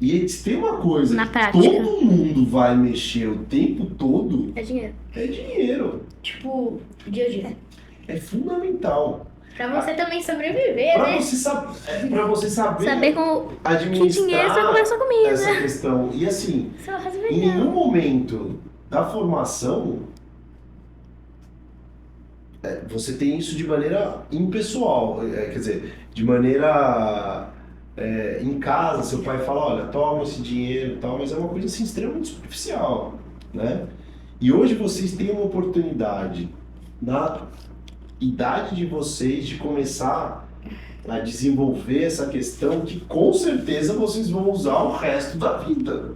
E: E se tem uma coisa
B: Na
E: que
B: prática.
E: todo mundo vai mexer o tempo todo,
B: É dinheiro.
E: é dinheiro.
A: Tipo, dia a dia.
E: É fundamental.
D: Pra você também sobreviver,
E: Pra
D: né?
E: você saber
B: Saber com que
E: administrar
B: dinheiro você vai comer sua comida.
E: essa questão. E assim,
B: Isso é uma coisa
E: em
B: legal.
E: nenhum momento da formação você tem isso de maneira impessoal, quer dizer, de maneira em casa, seu pai fala, olha, toma esse dinheiro e tal, mas é uma coisa assim extremamente superficial, né? E hoje vocês têm uma oportunidade, na idade de vocês, de começar a desenvolver essa questão que com certeza vocês vão usar o resto da vida,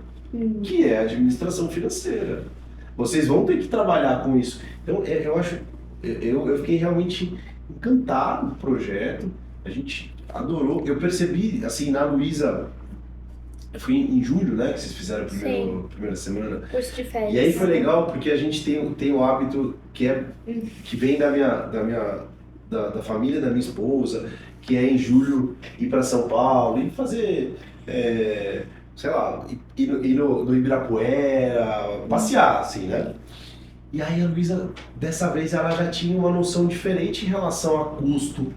E: que é a administração financeira. Vocês vão ter que trabalhar com isso. Então, eu fiquei realmente encantado com o projeto, a gente adorou. Eu percebi, assim, na Luísa, foi em julho, né, que vocês fizeram a primeira semana.
B: Curso de férias.
E: E aí foi legal porque a gente tem o hábito que vem da família da minha esposa, que é em julho ir para São Paulo e fazer, sei lá, ir no Ibirapuera, passear, assim, né? E aí a Luísa, dessa vez, ela já tinha uma noção diferente em relação a custo,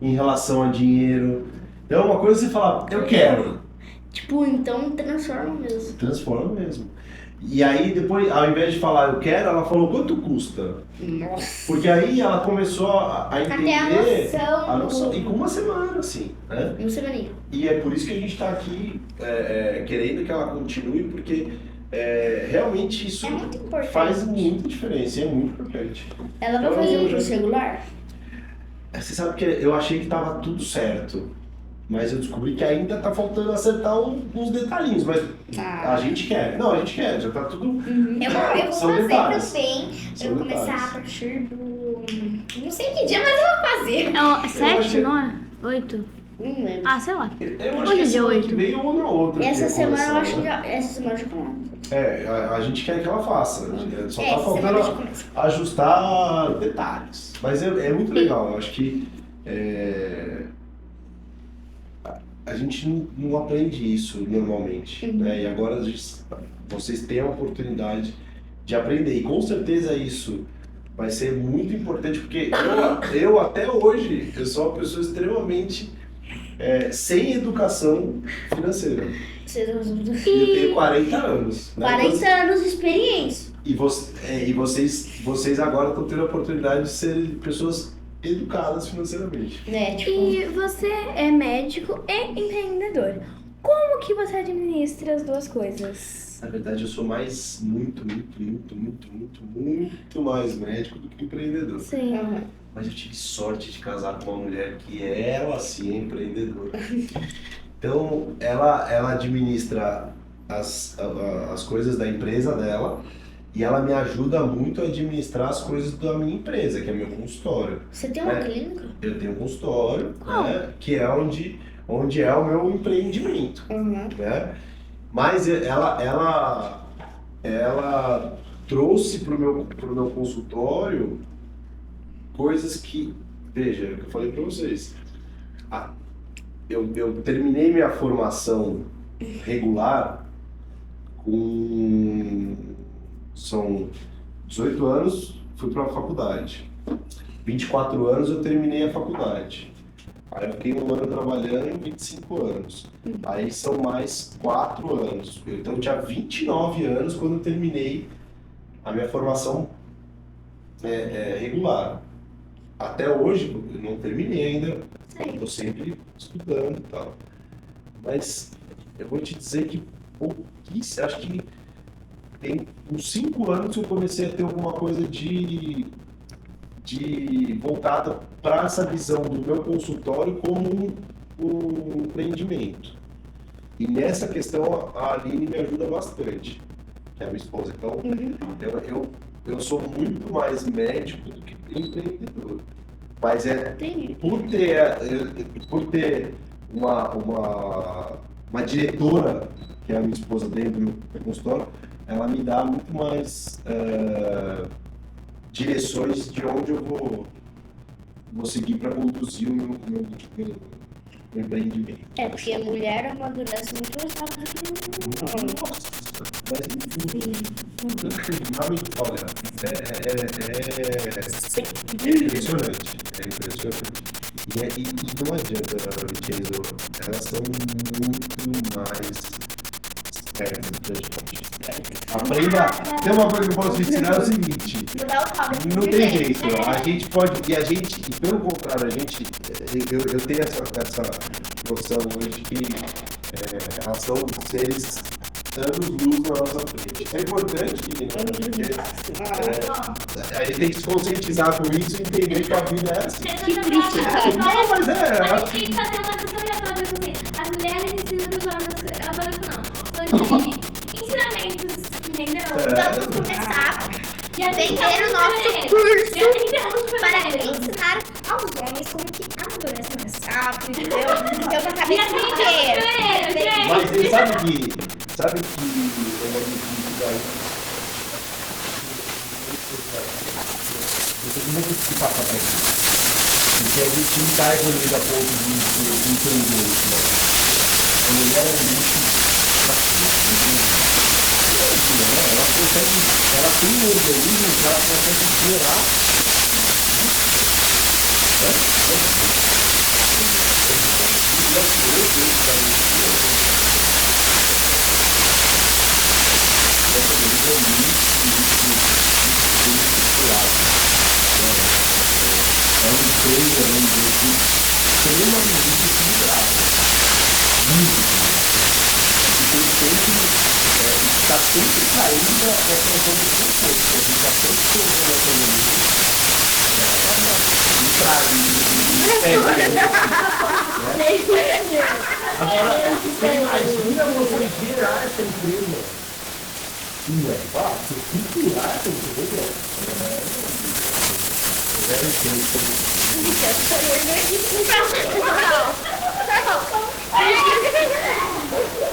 E: em relação a dinheiro. Então é uma coisa que você fala, eu quero.
A: Tipo, então transforma mesmo.
E: Transforma mesmo. E aí depois, ao invés de falar eu quero, ela falou quanto custa?
A: Nossa.
E: Porque aí ela começou a entender
D: Até a noção.
E: E com uma semana, assim, né?
A: Uma semaninha.
E: E é por isso que a gente está aqui querendo que ela continue, porque realmente isso
D: É muito importante.
E: faz muita diferença, é muito importante.
A: Ela vai fazer um curso regular?
E: Você sabe que eu achei que estava tudo certo, mas eu descobri que ainda está faltando acertar uns detalhinhos, mas a gente quer. Não, a gente quer, já está tudo...
D: Eu vou
E: São
D: fazer
E: detalhes.
D: também.
E: São
D: Eu vou começar
E: detalhes.
D: a partir do... Não sei que dia, mas eu vou fazer.
B: É 7,
E: achei-
B: não é? 8?
A: Não lembro.
B: Ah, sei lá.
E: Eu acho
B: Hoje
E: que
B: é dia
E: semana
B: 8.
E: que vem ou na outra. que
A: Essa
E: ia
A: semana
E: começar,
A: eu acho que
E: né?
A: já. Essa semana já começa.
E: A gente quer que ela faça. Só tá
D: Essa semana já
E: faltando
D: começa.
E: ajustar detalhes. Mas é muito legal. Eu acho que a gente não aprende isso normalmente. Né? E agora vocês têm a oportunidade de aprender. E com certeza isso vai ser muito importante, porque eu até hoje, eu sou uma pessoa extremamente sem educação financeira. E eu tenho 40 anos. Né?
A: 40 anos de experiência.
E: E vocês agora estão tendo a oportunidade de serem pessoas educadas financeiramente.
A: Né? Tipo,
B: E você é médico e empreendedor. Como Como que você administra as duas coisas?
E: Na verdade, eu sou muito mais médico do que empreendedor.
B: Sim.
E: Mas eu tive sorte de casar com uma mulher que ela sim é empreendedora. Então, ela administra as coisas da empresa dela e ela me ajuda muito a administrar as coisas da minha empresa, que é meu consultório.
A: Você tem uma clínica?
E: Eu tenho um consultório, né, que é onde é o meu empreendimento. Né? Mas ela trouxe pro meu consultório coisas que, veja, eu falei para vocês, eu terminei minha formação regular são 18 anos, fui para a faculdade. 24 anos eu terminei a faculdade. Aí eu fiquei um ano trabalhando e 25 anos. Aí são mais 4 anos. Então eu tinha 29 anos quando eu terminei a minha formação regular. Até hoje, eu não terminei ainda, estou sempre estudando e tal. Mas eu vou te dizer que acho que tem uns 5 anos que eu comecei a ter alguma coisa de voltada para essa visão do meu consultório como um empreendimento. E nessa questão a Aline me ajuda bastante, que é a minha esposa. Então, eu sou muito mais médico do que empreendedor. Mas por ter uma diretora, que é a minha esposa dentro do meu consultório, ela me dá muito mais direções de onde eu vou seguir para conduzir o meu empreendimento.
A: Porque a mulher amadurece muito mais rápido que o homem.
E: Nossa, mas em tudo. Realmente, olha, é impressionante. E não adianta, Vicenzo, elas são muito mais espertas que a gente. Aprenda. Tem uma coisa que eu posso te ensinar, é o seguinte: não tem jeito. A gente pode. E pelo contrário, eu tenho essa noção hoje que elas são seres anos-luz na nossa frente. É importante, né? A gente tem que se conscientizar com isso e entender que a vida é assim.
B: Que triste, cara.
E: Não, mas
B: A gente tem que fazer uma questão aleatória assim. As mulheres ensinam os homens. Ensinamentos, entendeu?
D: Vamos começar
B: Já
D: tem
B: tem
D: que ter o nosso
B: curso
D: para ensinar aos homens como que amadurece mais rápido, entendeu? Eu pra saber por quê.
E: Mas você sabe que é uma dificuldade. Você tem muito que passar para isso. Porque a gente não está evoluído a ponto de entender isso. A mulher é um bicho ela tem um organismo que ela consegue gerar. É um treino extremamente equilibrado. Muito equilibrado. E tem sempre. Está sempre caindo essa zona de conforto. A gente está sempre colocando essa Agora, você imagina você gerar essa empresa. Não é fácil, estruturar essa empresa.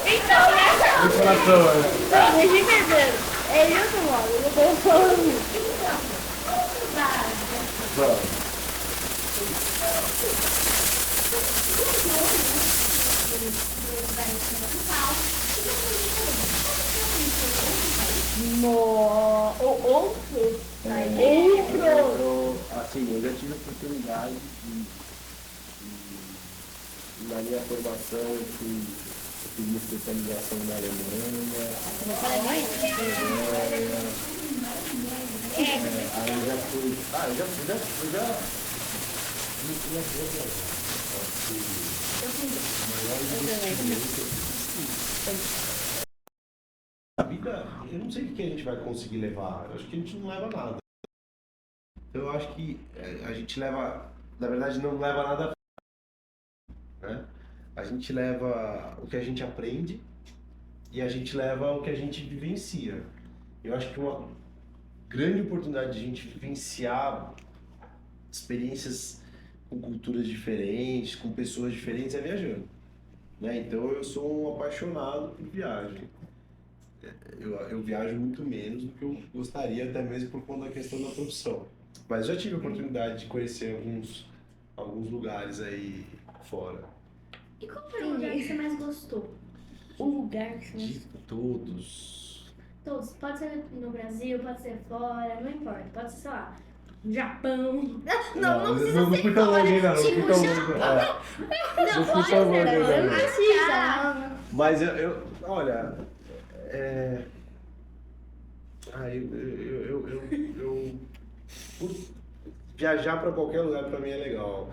D: Então, né?
A: Ele não mora, eu tô falando.
E: Assim, eu já tive a oportunidade na minha formação, eu fiz uma especialização na Alemanha. Aí eu já fui. Eu já A vida, eu não sei o que a gente vai conseguir levar. Eu acho que a gente não leva nada. Então eu acho que a gente leva, na verdade não leva nada, né? A gente leva o que a gente aprende e a gente leva o que a gente vivencia. Eu acho que uma grande oportunidade de a gente vivenciar experiências com culturas diferentes, com pessoas diferentes, é viajando, né? Então eu sou um apaixonado por viagem. Eu viajo muito menos do que eu gostaria, até mesmo por conta da questão da profissão. Mas já tive a oportunidade de conhecer alguns lugares aí fora.
B: E qual foi o lugar que você mais gostou?
A: O lugar que você
E: De todos.
B: Todos. Pode ser no Brasil, pode ser fora, não importa. Pode ser, sei lá, no Japão.
D: Não precisa ser
E: fui tão
D: fora.
E: longe, não.
D: Tipo,
E: Fui tão longe,
B: Não,
E: fui
B: pode
E: tão
B: ser,
E: longe,
B: não
E: não.
B: precisa.
E: Mas olha, por viajar para qualquer lugar para mim é legal.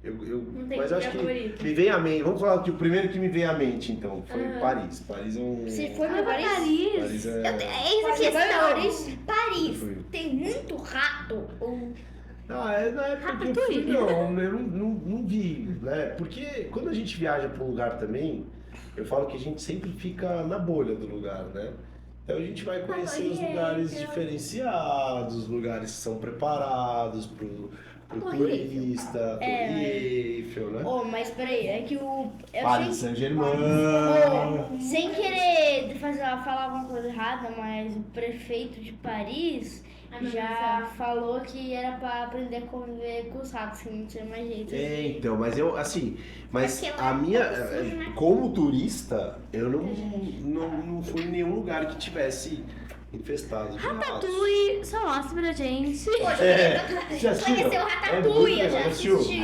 B: Não tem
E: Mas acho que
B: favorito.
E: me vem à mente. Vamos falar que o primeiro que me veio à mente, então, foi Paris. Paris é um.
A: Você foi pra
B: Paris?
E: Paris é.
D: É isso aqui,
A: Paris?
D: Paris
E: Fui.
D: tem muito rato.
E: Na época que eu fui, não, eu não vi, né? Porque quando a gente viaja para um lugar também, eu falo que a gente sempre fica na bolha do lugar, né? Então a gente vai conhecer os lugares diferenciados, os lugares que são preparados pro turista, Torre Eiffel, né?
A: Oh, mas peraí, é que o...
E: Paris Saint-Germain.
A: Sem querer falar alguma coisa errada, mas o prefeito de Paris já falou que era pra aprender a conviver com os ratos, que não tinha mais jeito.
E: Então, mas eu, assim, mas
D: Porque lá
E: a minha,
D: é pouco sujo, né?
E: como turista, eu não fui em nenhum lugar que tivesse infestado de ratos.
B: Ratatouille, só mostra pra gente.
E: Já assistiu?
D: Conheceu o Ratatouille, eu já
E: assistiu?
D: assisti.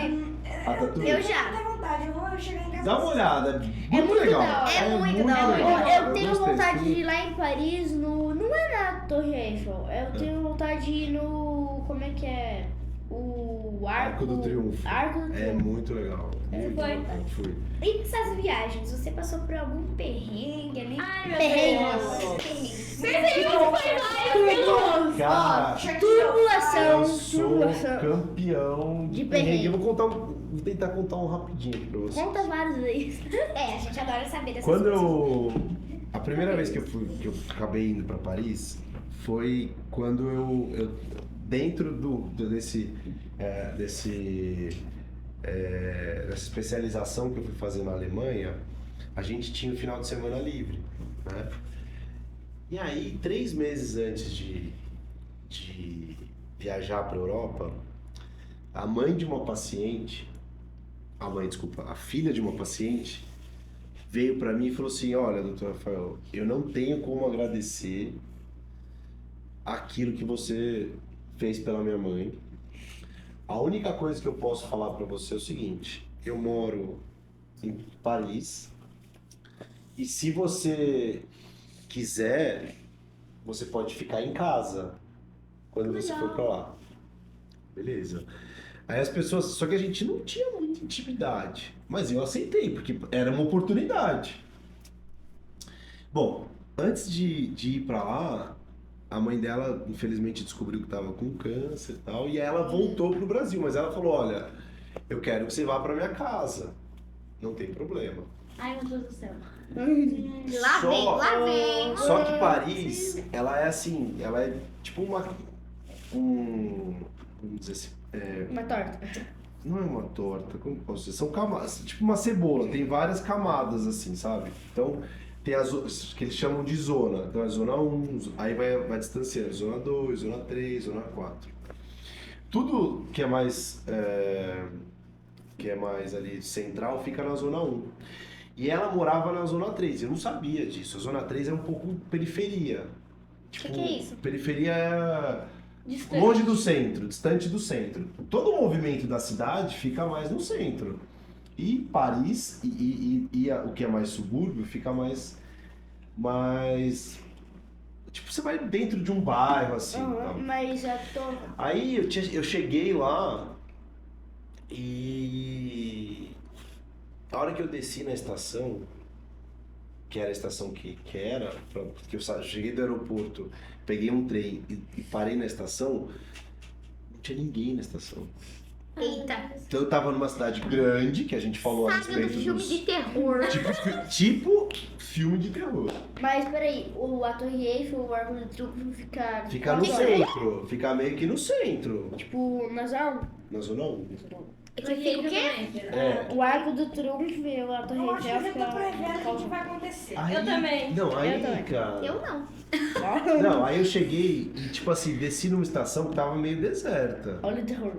E: Ratatouille?
D: Eu já.
C: Dá vontade, eu vou chegar em casa.
E: Dá uma olhada, é muito
A: muito
E: legal.
A: da hora.
D: É muito da hora.
E: legal.
A: Eu tenho
E: gostei.
A: vontade de ir lá em Paris, não é na Torre Eiffel, eu tenho vontade de ir no, como é que é, o
E: Arco do Triunfo.
A: Arco do
E: É
A: Triunfo.
E: muito legal. Muito
B: foi?
E: legal. Fui.
D: E nessas viagens, você passou por algum perrengue ali?
B: Ai, meu
D: Perrengue.
E: Cara,
A: Turbulação,
E: eu sou campeão
A: De
E: de
A: perrengue.
E: perrengue. Eu vou tentar contar um rapidinho aqui pra vocês.
A: Conta vários aí.
D: É, a gente adora saber dessas
E: Quando
D: coisas.
E: a primeira vez que eu acabei indo para Paris foi quando eu dentro dessa especialização que eu fui fazer na Alemanha, a gente tinha o final de semana livre, né? E aí, 3 meses antes de viajar para a Europa, a filha de uma paciente veio para mim e falou assim: olha, doutor Rafael, eu não tenho como agradecer aquilo que você fez pela minha mãe. A única coisa que eu posso falar para você é o seguinte: eu moro em Paris e se você quiser, você pode ficar em casa quando você for para lá. Beleza. Aí as pessoas, só que a gente não tinha muita intimidade, mas eu aceitei, porque era uma oportunidade. Bom, antes de ir pra lá, a mãe dela, infelizmente, descobriu que estava com câncer e tal, e ela voltou pro Brasil, mas ela falou: olha, eu quero que você vá pra minha casa, não tem problema.
B: Ai, meu Deus do céu.
D: Lá vem.
E: Só que Paris, ela é assim, ela é tipo vamos dizer assim,
A: Uma torta.
E: não é uma torta, como posso dizer? São camadas, tipo uma cebola, tem várias camadas assim, sabe? Então, tem as que eles chamam de zona. Então é zona 1, aí vai distanciando, zona 2, zona 3, zona 4. Tudo que é mais ali central fica na zona 1. E ela morava na zona 3, eu não sabia disso. A zona 3 é um pouco periferia. Tipo,
D: que é isso?
E: Periferia
A: Distante.
E: longe do centro, distante do centro. Todo o movimento da cidade fica mais no centro. E Paris, o que é mais subúrbio, fica mais... Tipo, você vai dentro de um bairro, assim. Tal.
A: Mas a torre...
E: Aí eu cheguei lá e... A hora que eu desci na estação, que era a estação que era, porque eu cheguei do aeroporto, peguei um trem e parei na estação, não tinha ninguém na estação.
D: Eita.
E: Então eu tava numa cidade grande, que a gente falou a
D: Saga do
E: respeito
D: filme
E: dos...
D: de terror.
E: Tipo filme de terror.
A: Mas peraí, a Torre Eiffel, o Arco do Triunfo fica...
E: Fica no centro, fica meio que no centro.
A: Tipo, na zona
E: Na zona 1.
D: Que fica o quê?
E: É.
A: O Arco do Triunfo e a Torre
C: Eu acho que
A: Eiffel
C: eu tô prevendo o que vai acontecer.
E: Aí,
B: Eu também.
E: Não, aí,
A: Eu também.
E: cara...
D: Eu não.
E: Não, aí eu cheguei e, tipo assim, desci numa estação que tava meio deserta.
A: Olha o terror.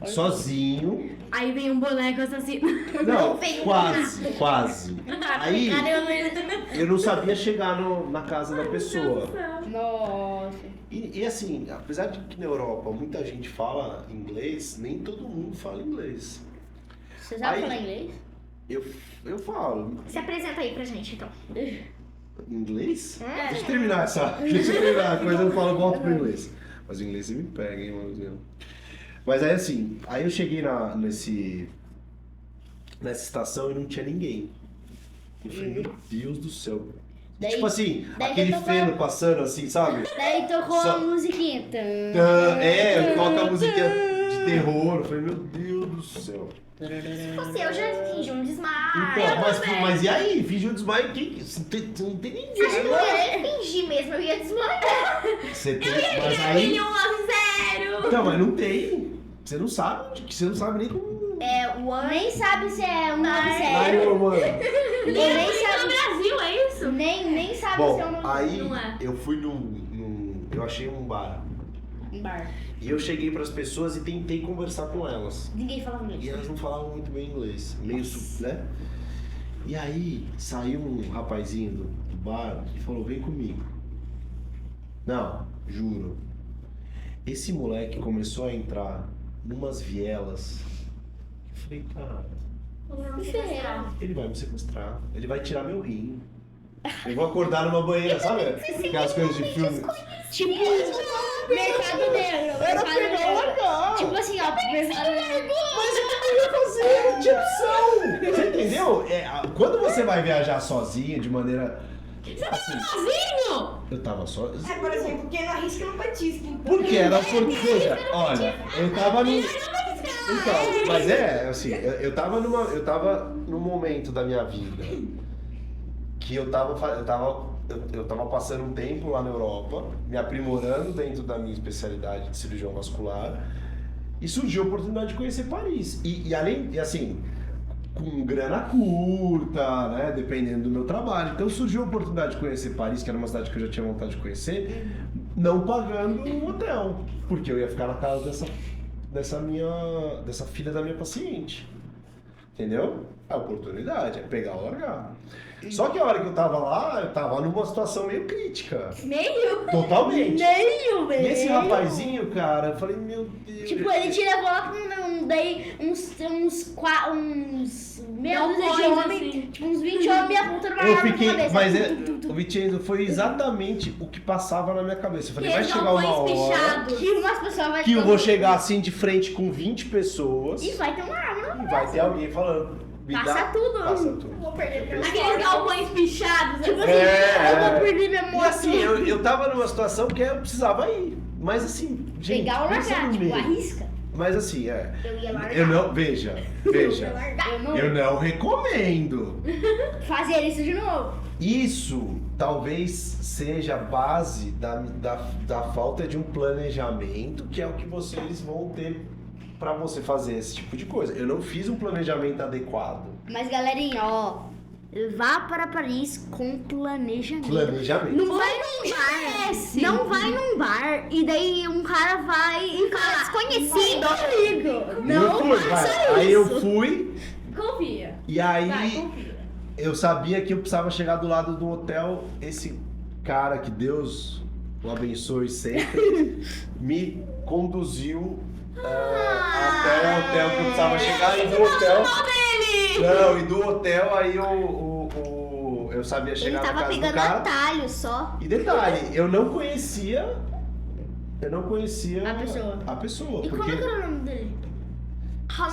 E: Sozinho.
B: Aí vem um boneco assassino.
E: Não,
D: veio
E: quase. Aí eu não sabia chegar na casa da pessoa.
A: Nossa.
E: E assim, apesar de que na Europa muita gente fala inglês, nem todo mundo fala inglês.
A: Você sabe
E: Aí-
A: falar inglês?
E: Eu falo.
D: Se apresenta aí pra gente, então.
E: Inglês? Deixa eu terminar Deixa eu terminar a coisa, eu falo, volto pro inglês. Mas o inglês você me pega, hein, mano. Mas aí assim, aí eu cheguei nessa estação e não tinha ninguém. Eu falei, meu Deus do céu.
A: Daí-
E: Tipo assim,
A: daí
E: aquele
A: que tocou-
E: feno passando assim, sabe?
A: Daí tocou
E: Só-
A: a musiquinha.
E: Toca a musiquinha de terror. Eu falei, meu Deus do céu.
D: Você, eu já fingi um desmaio.
E: Então, mas e aí? Fingiu desmaio, não tem ninguém.
D: Acho que eu ia nem fingir mesmo, eu ia desmaiar.
E: Você tem, mas aí...
B: 1-0.
E: Então, mas não tem. Você não sabe, você não sabe nem como...
A: Nem sabe se é um nome
E: Ai,
A: sério.
E: meu mano.
A: Nem
B: No
A: sabe,
B: Brasil, é isso?
A: nem sabe
E: Bom,
A: se é um nome
E: aí
B: não é.
E: eu fui eu achei um bar.
A: um bar.
E: E eu cheguei pras pessoas e tentei conversar com elas.
A: Ninguém fala
E: E
A: inglês.
E: elas não falavam muito bem inglês. Meio, né? E aí saiu um rapazinho do bar e falou, vem comigo. Não, juro. Esse moleque começou a entrar numas vielas. Eu falei, cara, ele vai me sequestrar. Ele vai tirar meu rim. Eu vou acordar numa banheira, sabe? Aquelas coisas de filme.
A: Tipo, mercado negro. Mercado negro. Tipo assim, ó, mercado negro.
E: Mas o que eu ia fazer? Não tinha opção. Você entendeu? Quando você vai viajar sozinho, de maneira... Assim,
B: Sozinho?
E: eu tava só...
C: Por exemplo, quem não arrisca não petisca. Então.
E: Porque era porque, veja, olha, eu tava no... Então, mas assim, eu tava num momento da minha vida que eu tava passando um tempo lá na Europa, me aprimorando dentro da minha especialidade de cirurgião vascular, e surgiu a oportunidade de conhecer Paris. E além, e assim, com grana curta, né, dependendo do meu trabalho. Então surgiu a oportunidade de conhecer Paris, que era uma cidade que eu já tinha vontade de conhecer, não pagando um hotel, porque eu ia ficar na casa dessa filha da minha paciente. Entendeu? A oportunidade é pegar ou largar. Só que a hora que eu tava lá, eu tava numa situação meio crítica.
D: Meio?
E: Totalmente.
A: Meio,
E: E
A: velho.
E: esse rapazinho, cara, eu falei, meu Deus.
A: Tipo, ele tira a bola com daí uns meia dúzia de
B: coisa,
A: homens,
B: assim.
A: tipo uns 20 homens me apontando uma
E: Eu
A: arma
E: fiquei,
A: na cabeça.
E: mas
A: Tu.
E: o Vicenzo foi exatamente o que passava na minha cabeça. Eu falei, vai
B: Eles
E: chegar
B: não
E: uma
B: vão
E: hora
B: espichados.
A: Que umas pessoas vai
E: que eu vou chegar assim de frente com 20 pessoas
A: e vai ter uma arma, não?
E: e vai ter alguém falando, me
A: Passa
E: dá...
A: tudo.
E: Passa tudo.
D: Vou perder pra
B: Aqueles galpões pichados.
A: Tipo
B: assim.
A: assim, eu vou perder minha
E: E
A: moto.
E: assim, eu tava numa situação que eu precisava ir. Mas assim, gente,
A: Pegar ou
E: pensa
A: largar,
E: no
A: tipo,
E: meio.
A: arrisca.
E: Mas assim,
D: Eu ia largar.
E: eu não, veja,
A: Eu não
E: eu não recomendo.
A: fazer isso de novo.
E: Isso talvez seja a base da falta de um planejamento, que é o que vocês vão ter pra você fazer esse tipo de coisa. Eu não fiz um planejamento adequado.
A: Mas galerinha, ó, vá para Paris com planejamento.
E: Planejamento.
A: Não vai num bar. Não vai num bar e daí um cara vai e fala desconhecido. Amigo. Não
E: fui,
A: faça isso.
E: Aí eu fui
B: Confia.
E: e aí
B: Vai, confia.
E: eu sabia que eu precisava chegar do lado do hotel. Esse cara, que Deus o abençoe sempre, me conduziu até o hotel que eu precisava chegar. E do hotel... Não, e do hotel aí eu sabia
A: Ele
E: chegar na
A: tava
E: casa do
A: pegando
E: cara.
A: atalho só.
E: E detalhe, eu não conhecia
A: A pessoa. E como
E: porque
A: é que era o nome dele?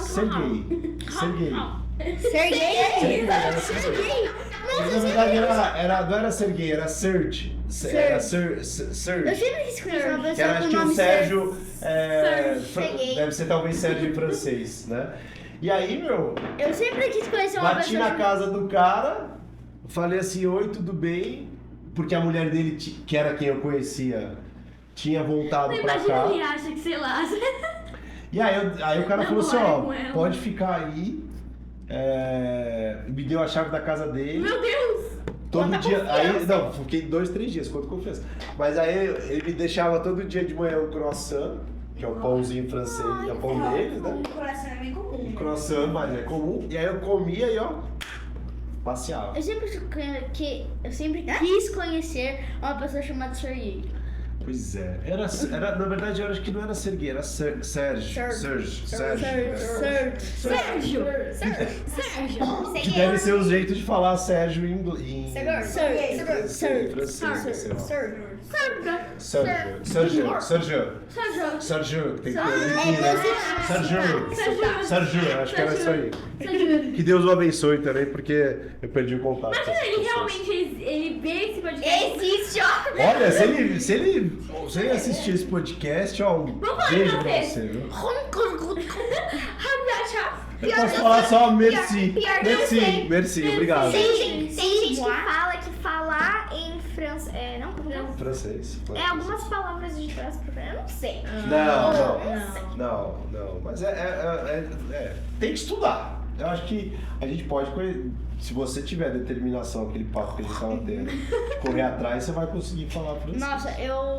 E: Serguei.
A: Serguei?
E: Serguei.
A: Não,
E: Mas na verdade não era Serguei, era Serge. Era Serge.
A: Eu sempre quis conhecer uma
E: Que
A: pessoa
E: era
A: com o
E: tipo
A: nome
E: Sérgio.
A: Serge.
E: Deve ser talvez Sérgio em francês, né? E aí, meu,
A: Eu sempre quis conhecer uma
E: bati
A: pessoa
E: na casa do cara, falei assim, oi, tudo bem? Porque a mulher dele, que era quem eu conhecia, tinha voltado pra
B: Imagina
E: cá.
B: ele acha que, sei lá.
E: E aí o cara falou assim,
B: Namora
E: ó,
B: com ela.
E: pode ficar aí. Me deu a chave da casa dele.
B: Meu Deus!
E: Todo
D: Quanta
E: dia. Aí,
D: confiança.
E: não, fiquei 2, 3 dias, quanto confiança. Mas aí ele me deixava todo dia de manhã um croissant, que é o pãozinho francês, é o pão deles, né?
C: O coração é bem comum.
E: Um croissant, mas é comum. E aí eu comia e ó, passeava.
A: Eu sempre quis conhecer uma pessoa chamada Sergei.
E: Pois é. Na verdade, eu acho que não era Serguei, era Sérgio. Sérgio.
B: Sérgio!
E: Que deve ser o jeito de falar Sérgio em
A: Sérgio.
E: francês.
B: Sérgio!
E: Sérgio, tem que ter Sérgio, acho que era isso aí. Que Deus o abençoe também, porque eu perdi o contato. com
B: Imagina,
E: essas
B: ele
E: pessoas.
B: realmente ele vê esse podcast.
D: Existe, ó.
E: Olha, se ele assistir esse podcast, ó, um beijo pra você, viu? Eu posso falar só merci.
D: pior que eu sei.
E: Merci, obrigado.
D: Tem gente que fala que falar em francês. Não, como é?
E: Francês.
D: É algumas palavras de trás pra frente. Eu não sei.
E: Não, mas tem que estudar. Eu acho que a gente pode, se você tiver determinação, aquele papo que a gente tava tendo, de correr atrás, você vai conseguir falar francês.
A: Nossa,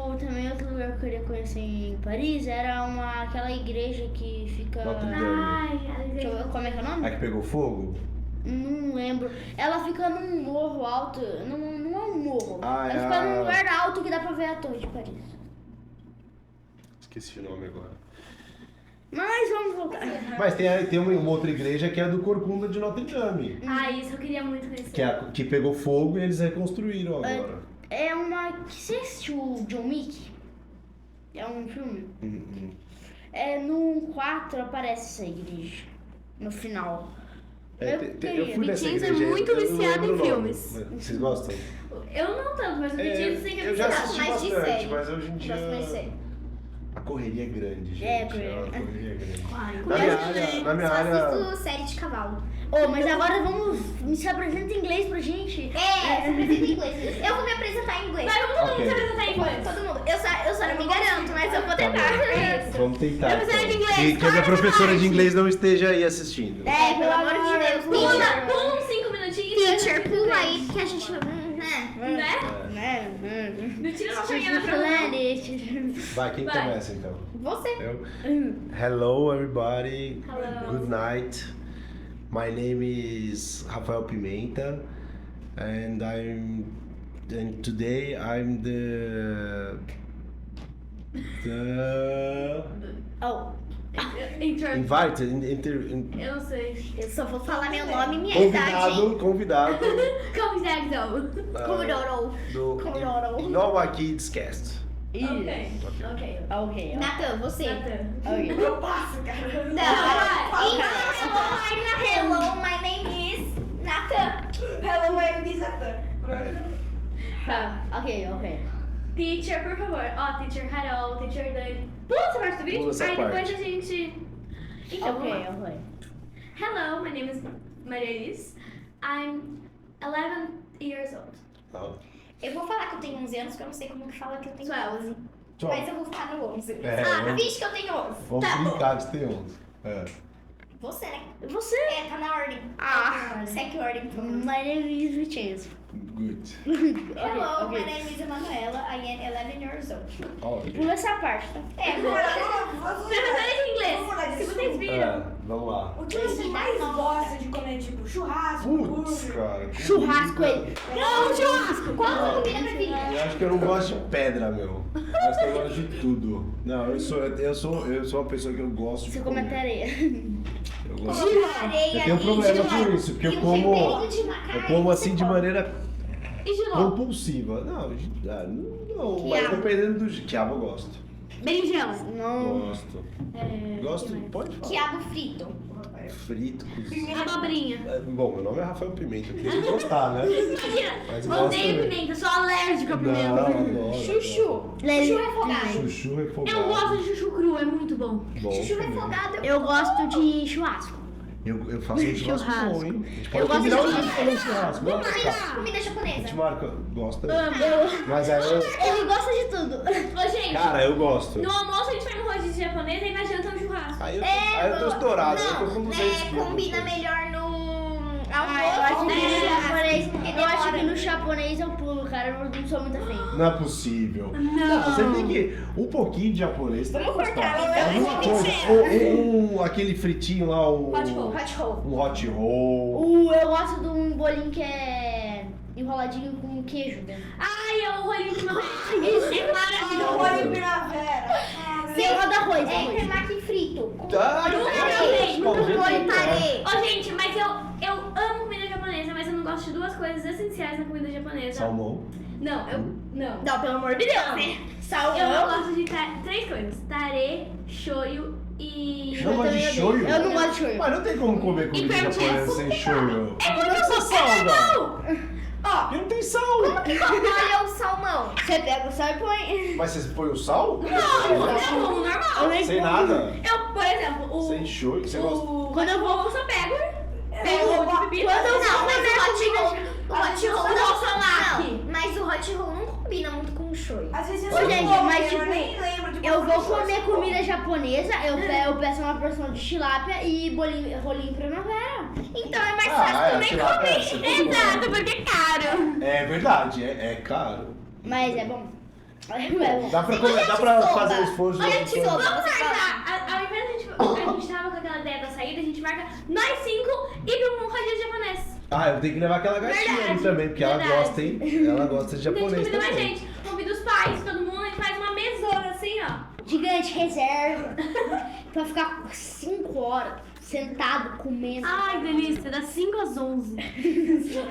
A: outro lugar que eu queria conhecer em Paris era aquela igreja que fica.
E: Notre Dame.
B: Ai,
A: Como é que é o nome?
E: A que pegou fogo?
A: Não lembro. Ela fica num morro alto. Não é um morro.
E: Ah,
A: Ela
E: é
A: fica
E: a-
A: num lugar alto que dá pra ver a torre de Paris.
E: Esqueci o nome agora.
A: Mas vamos voltar.
E: Mas tem uma outra igreja que é a do Corcunda de Notre Dame.
B: Ah, isso eu queria muito conhecer.
E: Que pegou fogo e eles reconstruíram agora.
A: É uma. Você assistiu o John Wick? É um filme? No 4 aparece essa igreja. No final.
E: Eu fui nessa
B: Vitinho é
E: igreja.
B: muito
E: eu não
B: viciado
E: lembro
B: em
E: o nome.
B: filmes.
E: Vocês gostam?
B: Eu não tanto, mas o Vitinho sempre
E: Eu já
B: viciado.
E: assisti
D: mais de
E: bastante,
D: série.
E: mas hoje em dia
D: Gosto mais de série.
E: a correria é grande, gente.
A: É, a correria.
E: A correria é grande.
B: Ai,
E: Na minha
D: Só
E: área,
D: assisto série de cavalo.
A: Mas agora me se apresenta em inglês pra gente.
D: Se apresenta em inglês. Eu vou me apresentar em inglês.
B: Mas vamos todo
E: Ok.
B: mundo se apresentar em inglês.
D: Todo mundo. Eu só não me garanto, mas eu vou tentar.
E: Tá bom. Vamos tentar.
B: Professora de inglês,
E: Que a
B: fala
E: professora
B: mais.
E: de inglês não esteja aí assistindo.
D: Pelo amor de Deus.
B: Pula uns 5 minutinhos.
D: Teacher, pula aí que a gente...
B: Né? Não tira uma coisinha na prova.
E: Vai, quem
B: Vai.
E: começa então?
D: Você.
E: Eu? Hello everybody.
B: Hello.
E: Good night. My name is Rafael Pimenta and today I'm the invited
B: Eu não sei.
D: Eu só vou falar meu nome e minha idade, hein?
E: convidado
B: Convidado.
E: do Innova Kids Cast.
B: Ok.
D: Natan, você.
C: Eu passo, cara.
D: Não. Hello, my name is Natan.
C: Hello, my name is Nathan.
B: Tá.
A: Ok.
B: Teacher, por favor. Teacher Carol, teacher Dani. Pula essa parte do vídeo?
E: Pula essa
B: Aí depois
E: parte.
B: a gente... Então, vamos lá.
A: Ok.
B: Hello, my name is Maria Elis. I'm 11 years old.
E: Não.
D: Eu vou falar que eu tenho 11 anos, porque eu não sei como que fala que eu tenho
B: 12.
D: 11.
E: Tchau.
D: Mas eu vou ficar no 11.
E: É,
D: Finge que eu tenho 11.
E: Vamos
D: Tá bom.
E: brincar de ter 11.
D: Você, né?
A: Você?
D: Tá na ordem. Segue ordem, por favor.
A: My name is Vincenzo.
E: Good.
D: Hello,
A: Ok.
D: my name is Emanuela. I am 11 years old.
E: Ok.
A: Pula essa parte, tá?
B: Professora de inglês, se vocês viram.
E: Vamos lá.
C: O que você mais gosta de comer, tipo, churrasco,
E: Putz,
C: hambúrguer?
E: cara.
A: Churrasco aí.
D: Não, churrasco! Qual a sua comida preferida?
E: Eu acho que eu não gosto de pedra, meu. Eu acho que eu gosto de tudo. Não, eu sou uma pessoa que eu gosto de
A: Você
E: comer.
A: come areia.
E: Eu gosto.
D: Areia,
E: Eu tenho um problema com isso, porque eu como assim de maneira
B: E giló?
E: compulsiva. Não, mas dependendo do quiabo eu gosto.
B: Berinjela?
A: Não.
E: Gosto. Gosto, pode falar.
D: Quiabo frito.
E: frito, cozido.
B: Abobrinha.
E: Bom, meu nome é Rafael Pimenta, eu queria gostar, né?
B: Imagina,
E: Mas eu gosto
B: odeio
E: também.
B: pimenta, sou alérgica a
E: Não,
B: pimenta.
E: adoro.
A: Chuchu.
D: Chuchu refogado.
E: Chuchu refogado.
B: Eu gosto de chuchu cru, é muito bom.
E: Bom
D: Chuchu
E: também.
D: refogado.
A: Eu gosto de churrasco.
E: Eu faço um churrasco bom, hein? A gente pode
A: gosto
E: combinar
A: de
E: um dia de fazer um churrasco. Vamos marcar.
D: Comida
E: A
D: japonesa.
E: gente marca. Gosta?
A: Eu,
E: Mas aí eu...
A: ele gosta de tudo.
B: Ô, gente,
E: Cara, eu gosto.
B: no almoço a gente vai no rodízio japonês e na janta é um churrasco.
E: Aí eu tô estourado, eu tô com 200 quilos.
D: Combina melhor no
A: Eu
D: almoço.
A: acho que no
D: né?
A: japonês,
D: Porque
A: eu acho que
D: demora.
A: no japonês eu pulo, cara. Eu não sou muito afim.
E: Não é possível.
B: Não.
E: Você tem que... Um pouquinho de japonês. Vamos
D: cortar,
E: Alguma
D: eu
E: coisa. Aquele fritinho lá, o...
B: Hot roll.
D: Hot roll.
E: Um hot roll.
A: Eu gosto de um bolinho que é enroladinho com queijo dentro.
B: Ai, é o rolinho que não é maravilhoso.
C: Olha primavera.
A: Eu gosto de arroz,
D: É
A: arroz.
D: temaki frito.
E: Ai,
D: Molho parê.
B: Ô, gente, mas eu amo comida japonesa, mas eu não gosto de duas coisas essenciais na comida japonesa.
E: Salmão.
B: Não, não.
D: Não, pelo amor de Deus, né?
B: Eu não gosto de três coisas. Tare, shoyu e...
E: Chama de shoyu?
A: Eu não gosto de shoyu.
E: Mas não tem como comer comida
B: E
E: japonesa sem shoyu.
B: É
E: Como é que
B: muito
E: você salga?
B: bom!
E: Porque não tem sal.
D: Olha o salmão.
A: Você pega o sal e põe.
E: Mas você põe o sal?
B: Não, é bom, normal.
A: Eu nem
E: Sem
A: como.
E: nada?
B: Eu, por exemplo, o...
E: Sem shoyu? Você gosta?
B: Quando eu vou, eu só pego de bebida.
A: Quando eu
D: Não,
A: vou
D: mas o hot roll. O hot roll
B: O roll
D: não. Mas o hot roll não combina muito com o shoyu.
C: Às vezes eu
A: Ô,
C: sou
A: gente,
C: boa,
A: mas,
C: eu
A: tipo,
C: nem lembro de
A: Eu vou
C: como
A: comer
C: funciona.
A: comida japonesa, eu peço uma porção de tilápia e rolinho primavera.
D: Então é mais fácil também comer.
B: Exato, porque é caro.
E: É verdade, é caro.
A: Mas é bom. É bom.
E: Dá pra, dá pra fazer o esforço.
D: Olha a tesoura.
B: Vamos marcar. Ao invés a gente tava com aquela ideia da saída, a gente marca nós 5 e ir pra um rodízio japonês.
E: Ah, eu tenho que levar aquela gatinha ali
B: Verdade,
E: também, porque ela
B: verdade.
E: gosta, hein? Ela gosta de
B: A gente
E: japonês
B: convida mais
E: também.
B: gente. Convida os pais, todo mundo, a gente faz uma mesona assim, ó.
A: Gigante reserva. Pra ficar 5 horas sentado comendo.
B: Ai, delícia, das 5 às 11.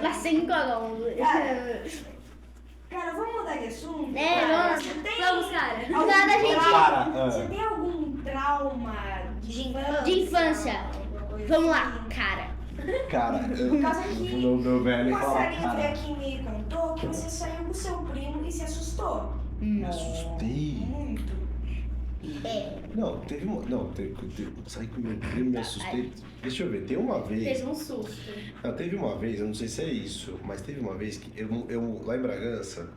A: Dá 5 horas.
C: Cara, vamos mudar de assunto?
A: É,
C: Cara,
A: vamos.
C: você tem
B: Vamos, cara.
C: algum
A: Nada, gente.
C: trauma?
E: Cara,
C: Você tem algum trauma
A: De infância.
C: Alguma coisa
A: Vamos lá,
C: assim?
A: cara.
E: cara,
C: Por causa que
E: meu velho
C: um
E: fala,
C: passarinho veio
E: cara,
C: aqui e me contou que você saiu com seu primo e se assustou.
E: me assustei.
C: Muito.
E: Não, teve uma. Não, eu saí com meu primo, me assustei. Deixa eu ver, tem uma vez.
B: Fez um susto.
E: Não, teve uma vez, eu não sei se é isso, mas teve uma vez que eu lá em Bragança,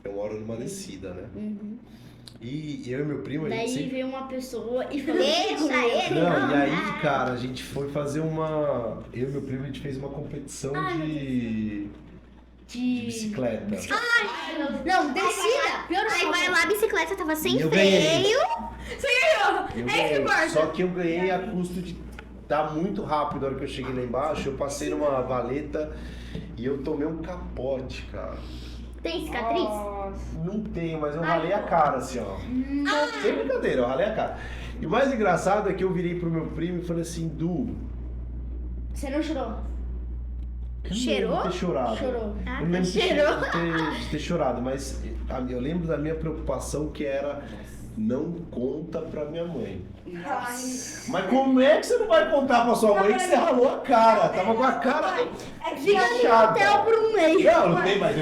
E: eu moro numa descida, né? E eu e meu primo, a gente
A: Daí
E: sempre...
A: veio uma pessoa e falou:
D: Deixa ele.
E: Não, e aí, cara, a gente foi fazer uma... Eu e meu primo, a gente fez uma competição de bicicleta.
A: Não, descida. Pior
D: Aí vai lá, a bicicleta tava sem
E: E eu ganhei.
D: freio.
B: Você ganhou!
E: Eu
B: É isso que
E: ganhei,
B: importa.
E: só que eu ganhei a custo de dar muito rápido. Na hora que eu cheguei lá embaixo, eu passei numa valeta e eu tomei um capote, cara.
D: Tem cicatriz?
E: Não tenho, mas eu ralei a cara, assim, ó. Sem brincadeira, eu ralei a cara. E o mais engraçado é que eu virei pro meu primo e falei assim, Du...
A: Você não chorou?
E: eu não
D: Cheirou?
E: lembro de ter chorado.
A: Chorou.
E: Eu não lembro de
D: cheirou.
E: de ter chorado, mas eu lembro da minha preocupação que era não conta pra minha mãe. Mas como é que você não vai contar pra sua mãe que você ralou a cara? Tava com a cara
C: É que,
E: fechada.
A: por um mês.
E: Não, não tem, mas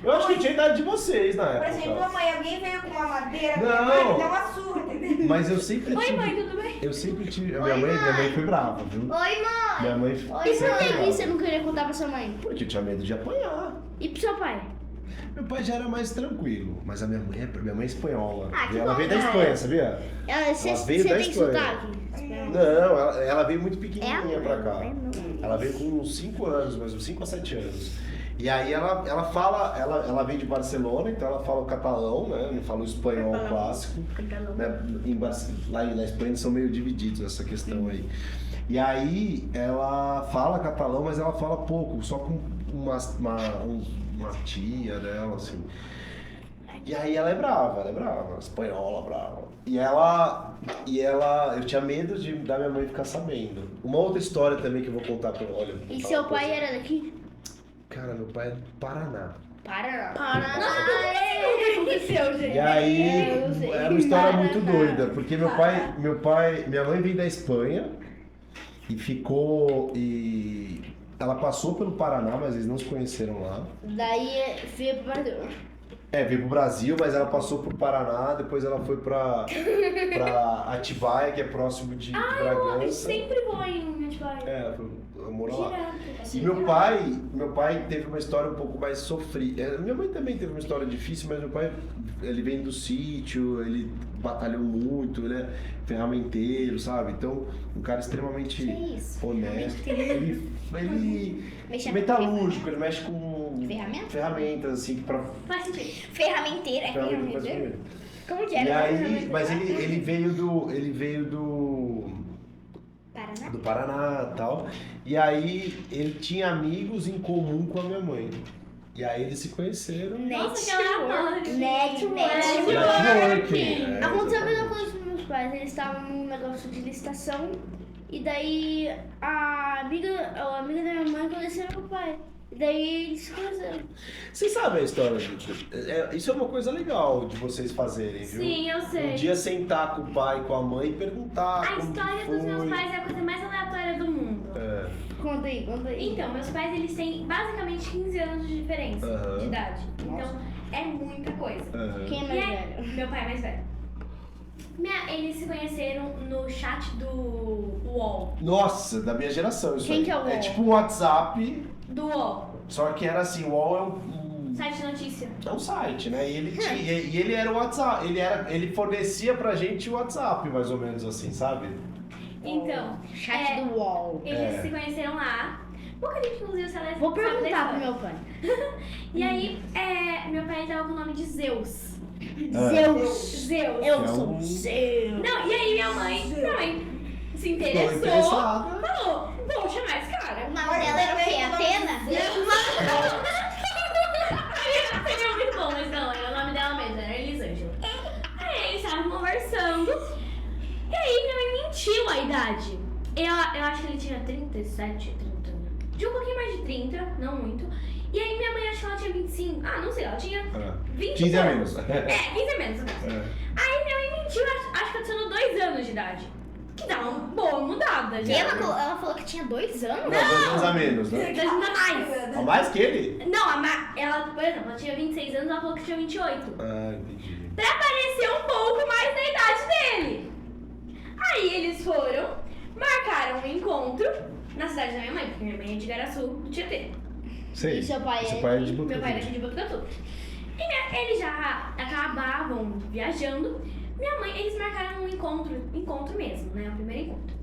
E: eu acho que eu tinha a idade de vocês na
C: por
E: época.
C: exemplo, mãe, alguém veio com uma madeira,
E: Não.
C: minha mãe me deu uma surra, entendeu?
E: Mas eu sempre
B: Oi,
E: tive...
B: mãe, tudo bem?
E: Eu sempre tive... Minha mãe foi brava, viu?
D: Oi, mãe.
E: Minha mãe
A: E
E: sempre
A: por
E: foi
A: que
E: brava.
A: você não queria contar pra sua mãe?
E: Porque eu tinha medo de apanhar.
A: E pro seu pai?
E: Meu pai já era mais tranquilo, mas a minha mãe é espanhola.
D: Ah, que
E: Ela
D: bom,
E: veio da
D: cara.
E: Espanha, sabia?
A: Você
E: Ela veio da
A: tem
E: Espanha.
A: sotaque?
E: Não, ela veio muito pequenininha pra cá. Ela veio com uns 5 anos, mais uns 5 a 7 anos. E aí ela fala, ela vem de Barcelona, então ela fala o catalão, né? Não fala o espanhol clássico. Né? Lá na Espanha eles são meio divididos nessa questão aí. E aí ela fala catalão, mas ela fala pouco, só com uma tia dela, assim. E aí ela é brava, espanhola, brava. E ela, eu tinha medo da minha mãe ficar sabendo. Uma outra história também que eu vou contar pra olha. vou
A: E
E: contar
A: seu
E: uma
A: pai
E: coisa.
A: era daqui?
E: Cara, meu pai é do Paraná.
A: Para.
B: O que aconteceu, gente?
E: E aí,
A: eu sei.
E: era uma história muito doida, porque minha mãe veio da Espanha E ficou. E ela passou pelo Paraná, mas eles não se conheceram lá.
A: Daí veio pro Brasil.
E: Veio pro Brasil, mas ela passou pro Paraná, depois ela foi pra Atibaia, que é próximo de
B: Eu
E: Bragança.
B: sempre vou em Atibaia.
E: Ela morou lá.
B: Direto.
E: E meu pai teve uma história um pouco mais sofrida. Minha mãe também teve uma história difícil, mas meu pai, ele vem do sítio, ele batalhou muito, ele é ferramenteiro, sabe? Então, um cara extremamente honesto. Ele
D: Mexe
E: metalúrgico, ele mexe com
D: Ferramentas?
E: assim, pra...
B: Faz sentido.
D: Ferramenteira, é ferramenteira? Como que era?
E: E aí, mas ele veio do
D: Paraná?
E: do Paraná e tal. E aí ele tinha amigos em comum com a minha mãe. E aí eles se conheceram.
B: Nossa, que aleatório.
E: Networking.
A: Aconteceu a mesma coisa com meus pais. Eles estavam num negócio de licitação. E daí a amiga da minha mãe conheceu meu pai. E daí eles se conheceram.
E: Vocês sabem a história, gente? Isso é uma coisa legal de vocês fazerem, viu?
B: Sim, eu sei.
E: Um dia sentar com o pai e com a mãe e perguntar
B: A
E: como
B: história
E: que
B: dos meus
E: foi.
B: pais é a coisa mais aleatória do mundo.
A: Conta aí.
B: Então, meus pais, eles têm basicamente 15 anos de diferença
E: Aham.
B: de idade. Então, é muita coisa.
A: Quem é
B: E
A: mais
B: aí,
A: velho?
B: meu pai é mais velho. Eles se conheceram no chat do UOL.
E: Nossa, da minha geração isso
A: Quem
E: aí.
A: que é o UOL?
E: É tipo um WhatsApp,
B: Do UOL.
E: só que era assim, o UOL é um
B: Site de notícia.
E: é um site, né? E ele era o WhatsApp, ele fornecia pra gente o WhatsApp, mais ou menos assim, sabe?
B: Então,
A: Chat do UOL.
B: eles se conheceram lá. Pouca gente, inclusive, sabe
A: Vou
B: sabe
A: perguntar pro
B: dessa
A: meu pai.
B: E aí, meu pai tava com o nome de Zeus.
A: Zeus. Eu
E: É
A: sou
E: um-
A: Zeus.
B: Não, e aí minha mãe se
E: Ficou
B: interessou.
E: interessada.
B: Falou, vou chamar esse cara.
D: O nome dela era o quê? Atena?
B: Seria muito bom, mas não, era o nome dela mesmo, era Elisângela. Aí eles estavam conversando. E aí minha mãe mentiu a idade. Eu acho que ele tinha 37, 30. Tinha um pouquinho mais de 30, não muito. E aí minha mãe achou que ela tinha 25. Ah, não sei, ela tinha 20
E: 15
B: e
E: a
B: poucos.
E: menos.
B: 15 a menos. Aí minha mãe mentiu, acho que adicionou 2 anos de idade. Que dá uma boa mudada
D: E
B: já.
D: ela falou que tinha 2 anos?
E: Não, 2 anos a menos, né?
B: 2 anos a mais.
E: A mais que ele?
B: Não, ela, por exemplo, ela tinha 26 anos, ela falou que tinha 28.
E: Entendi.
B: Pra parecer um pouco mais da idade dele. Aí eles foram, marcaram um encontro na cidade da minha mãe, porque minha mãe é de Igaraçu, do Tietê.
E: Sei.
A: E seu pai
E: Seu
A: é
E: pai é
A: de-
E: de
B: Meu pai era
E: Botucatu.
B: de Botucatu. E eles já acabavam viajando. Minha mãe, eles marcaram um encontro mesmo, né? O primeiro encontro.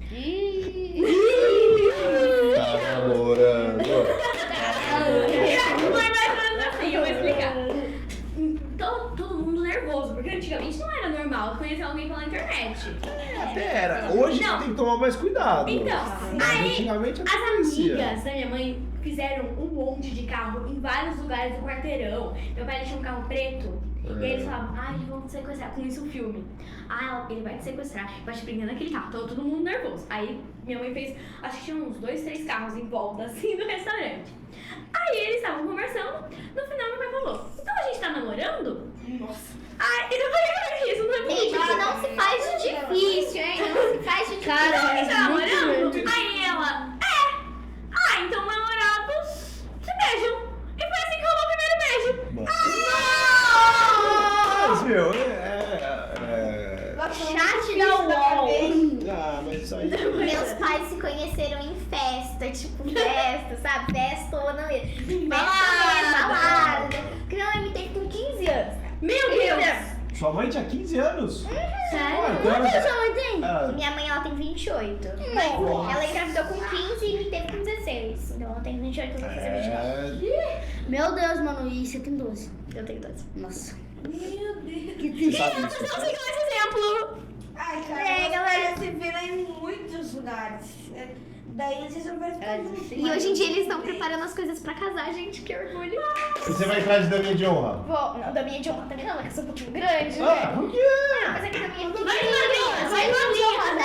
E: Tá namorando.
B: Não é mais ou menos assim, eu vou explicar. Todo mundo nervoso, porque antigamente não era normal conhecer alguém pela internet.
E: Até era. Hoje
B: Não.
E: tem que tomar mais cuidado.
B: Então,
E: Mas
B: aí
E: antigamente
B: as
E: acontecia.
B: amigas da minha mãe fizeram um monte de carro em vários lugares do quarteirão. Meu pai tinha um carro preto. E aí eles falavam, eles vão te sequestrar. Com isso o filme. Ele vai te sequestrar, vai te prender naquele carro. Tava todo mundo nervoso. Aí minha mãe fez, acho que tinha uns 2, 3 carros em volta, assim, no restaurante. Aí eles estavam conversando. No final meu pai falou, então a gente tá namorando?
C: Nossa.
B: Aí eu falei, isso não é
D: Gente,
B: bonito.
D: que não se faz de difícil, hein? Não se faz de
A: Cara,
B: Então a gente tá
A: é muito
B: namorando?
A: doido.
B: Aí ela, então namorados se beijam. E foi assim que rolou o primeiro beijo.
E: Mas, meu,
A: Chat da UOL.
E: mas isso aí.
D: Meus pais se conheceram em festa, tipo festa, sabe? Festona mesmo. Balada. Porque minha mãe me teve com 15 anos.
B: Meu Deus!
E: Sua mãe tinha 15 anos?
B: Sério?
E: Então ela já-
A: Sua mãe tem?
D: Minha mãe, ela tem 28. Ela engravidou com 15 e me teve com 16. Então ela tem 28 e eu vou fazer 29.
A: Meu Deus, mano. E você tem 12?
D: Eu tenho 12.
A: Nossa.
B: Meu Deus!
E: Você sabe
B: Não
E: disso.
B: sei esse exemplo.
C: Ai, cara,
D: É, galera.
C: se viram em muitos lugares. Daí eles resolveram ficar juntos.
D: E hoje em dia eles estão preparando as coisas pra casar, gente. Que orgulho.
E: E você vai atrás da minha de honra?
D: Vou. Não, da minha de honra também não, é que eu sou um pouquinho grande,
E: Ah,
D: né?
E: por quê?
D: Mas é que da minha
B: Vai, Maria! Vai,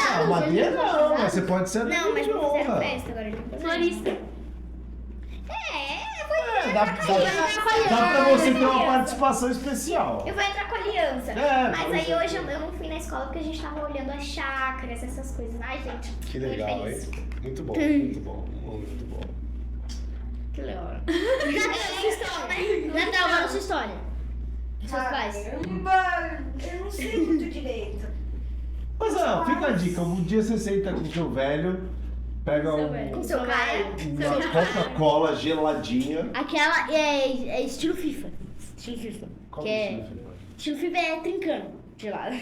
E: Ah, Maria não, mas você pode ser a
D: Não, mas
E: de
D: vou fazer
E: honra.
D: festa agora.
B: Florista.
D: Foi
E: dá pra você ter uma participação especial.
D: Eu vou entrar com a aliança.
E: É,
D: Mas
E: pois
D: aí
E: é.
D: hoje eu não fui na escola porque a gente tava olhando as chácaras, essas coisas. Ai, gente.
E: Que
D: muito
E: legal,
D: feliz.
E: hein? Muito bom, muito bom, muito bom.
A: Que legal. Natal, agora a sua história. Seus pais.
C: Caramba, eu não sei muito direito.
E: Mas fica a dica, um dia você senta com o seu velho, pega
D: Com seu pai.
E: uma Coca-Cola geladinha.
A: Aquela é estilo FIFA. Estilo FIFA.
E: Qual
A: Que
E: que
A: é...
E: é isso, filho?
A: Estilo FIFA é trincando. Gelado.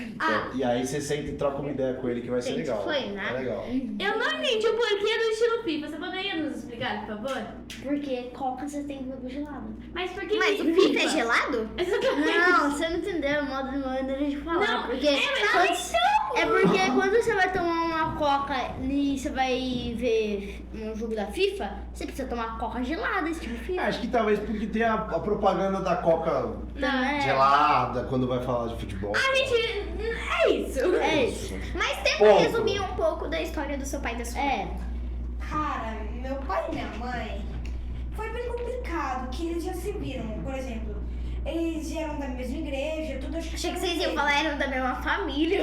E: E aí você senta e troca uma ideia com ele que vai ser
A: Gente,
E: legal.
A: foi, né?
E: É legal.
B: Eu não entendi o porquê do estilo FIFA. Você poderia nos explicar, por favor?
A: Porque Coca você tem que beber gelado.
B: Mas por que
D: Mas o FIFA é gelado?
B: Exatamente.
A: Não, você não entendeu o modo de maneira de falar.
B: Não,
A: porque
B: mas
A: é porque quando você vai tomar uma Coca e você vai ver um jogo da FIFA, você precisa tomar Coca gelada, estilo FIFA.
E: Acho que talvez porque tem a propaganda da Coca
A: Não, é.
E: gelada quando vai falar de futebol.
B: Gente, é isso.
A: É isso.
D: Mas tenta
E: Ponto.
D: resumir um pouco da história do seu pai e da sua mãe.
A: É.
C: Cara, meu pai e minha mãe foi bem complicado, que eles já se viram, por exemplo, eles eram da mesma igreja, tudo acho que
D: Achei que vocês iam falar eram da mesma família.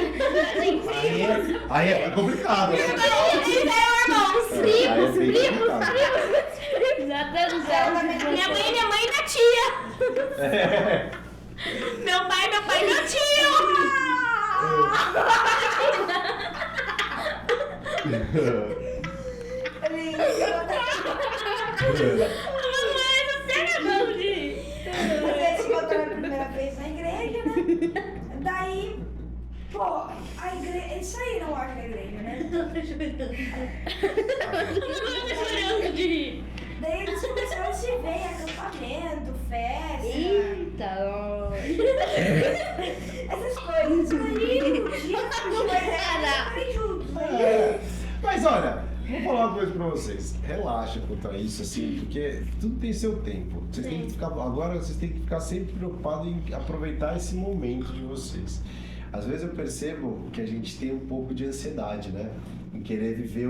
E: Aí é complicado.
B: Eles eram irmãos,
E: Aí é
B: primos,
E: bem
B: primos.
E: complicado.
C: eram da mesma
B: Minha mãe e minha tia.
E: É.
B: Meu pai e meu tio.
C: Eles se encontraram a primeira vez na igreja, né? Daí, pô, a igreja, eles saíram, eu acho, da igreja, né? Daí eles começaram a se ver, acampamento, festa,
A: Eita,
C: essas coisas. Daí, um dia, ficarem juntos.
E: É. Mas olha, vou falar uma coisa pra vocês. Relaxa quanto a isso, assim, porque tudo tem seu tempo. Vocês têm que ficar, agora vocês têm que ficar sempre preocupados em aproveitar esse momento de vocês. Às vezes eu percebo que a gente tem um pouco de ansiedade, né? Em querer viver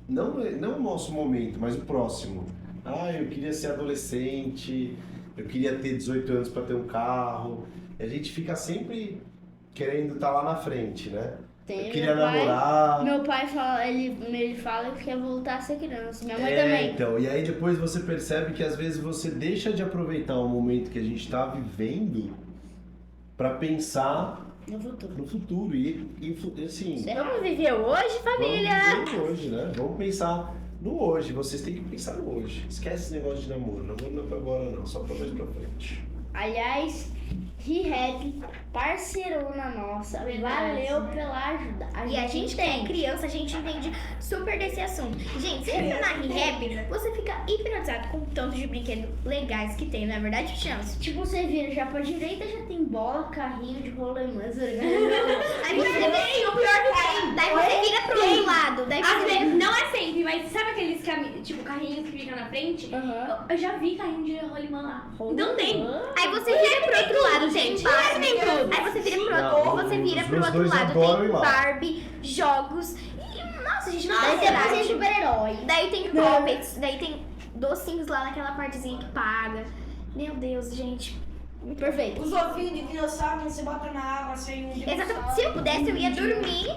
E: não o nosso momento, mas o próximo. Ah, eu queria ser adolescente, eu queria ter 18 anos para ter um carro. E a gente fica sempre querendo estar lá na frente, né?
A: Tem
E: Eu queria
A: meu pai-
E: namorar.
A: Meu pai fala, ele fala que quer voltar a ser criança. Minha mãe
E: É,
A: também.
E: então, e aí depois você percebe que às vezes você deixa de aproveitar o momento que a gente está vivendo para pensar
A: No futuro.
E: no futuro e assim,
B: Vamos viver hoje, família.
E: vamos viver o hoje, né? Vamos pensar no hoje, vocês têm que pensar no hoje. Esquece esse negócio de namoro, namoro não é pra agora não, só pra mais pra frente.
A: Aliás, Rehab, parceirona nossa, valeu pela ajuda.
D: E a gente tem criança, a gente entende super desse assunto. Gente, você entra na Rehab, você fica hipnotizado com o tanto de brinquedos legais que tem, não é verdade, Chance?
A: Tipo, você vira já pra direita, já tem bola, carrinho de rolemã,
D: Aí você vem, o pior que tem. Daí você vira pro outro lado. Daí
B: Às
D: você vira...
B: vezes, não é sempre, mas sabe aqueles tipo carrinhos que ficam na frente?
A: Aham.
B: Eu já vi carrinho de rolimã lá. Não tem.
D: Aí você vira pro outro lado, gente.
B: Tem tudo.
D: Aí você vira pro
E: Não,
D: outro, você vira
E: os
D: pro
E: meus
D: outro
E: dois
D: lado.
E: adoram ir
D: Tem
E: lá.
D: Barbie, jogos. E, nossa, gente, não
A: Daí
D: tem
A: você
D: idade.
A: super-herói.
D: Daí tem puppets, daí tem docinhos lá naquela partezinha que paga. Meu Deus, gente.
A: Perfeito.
C: Os ovinhos de dinossauro, você bota na água, sai um dinossauro.
D: Exatamente. Se eu pudesse, eu ia dormir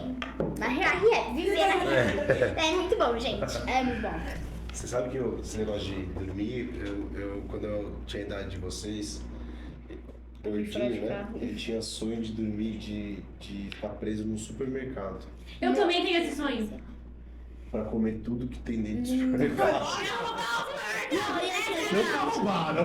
D: na Rehab, viver na Rehab. É muito bom, gente.
A: É muito bom.
E: Você sabe que esse negócio de dormir, quando eu tinha a idade de vocês, eu tinha sonho de dormir, de ficar preso num supermercado.
B: Eu também tenho esse sonho.
E: Pra comer tudo que tem dentro do supermercado. Não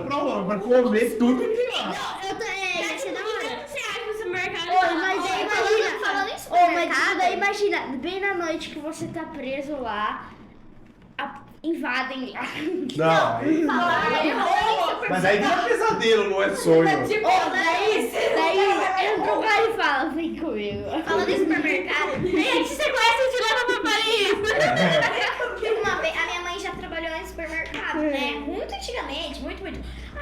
E: pra roubar, pra comer tudo que tem lá.
A: Eu tô, ia ser da hora.
B: Você acha que o supermercado?
A: Oi, mas aí imagina.
D: Falando em
A: Ô, mas
D: supermercado,
A: daí imagina, bem na noite que você tá preso lá, invadem lá.
E: Mas aí vira pesadelo, não é sonho.
A: Daí entra o cara e fala, vem comigo.
D: Falando em supermercado,
B: Gente, você conhece e te leva pra Paris?
D: uma vez, a minha mãe já trabalhou em supermercado, né? Muito antigamente, muito.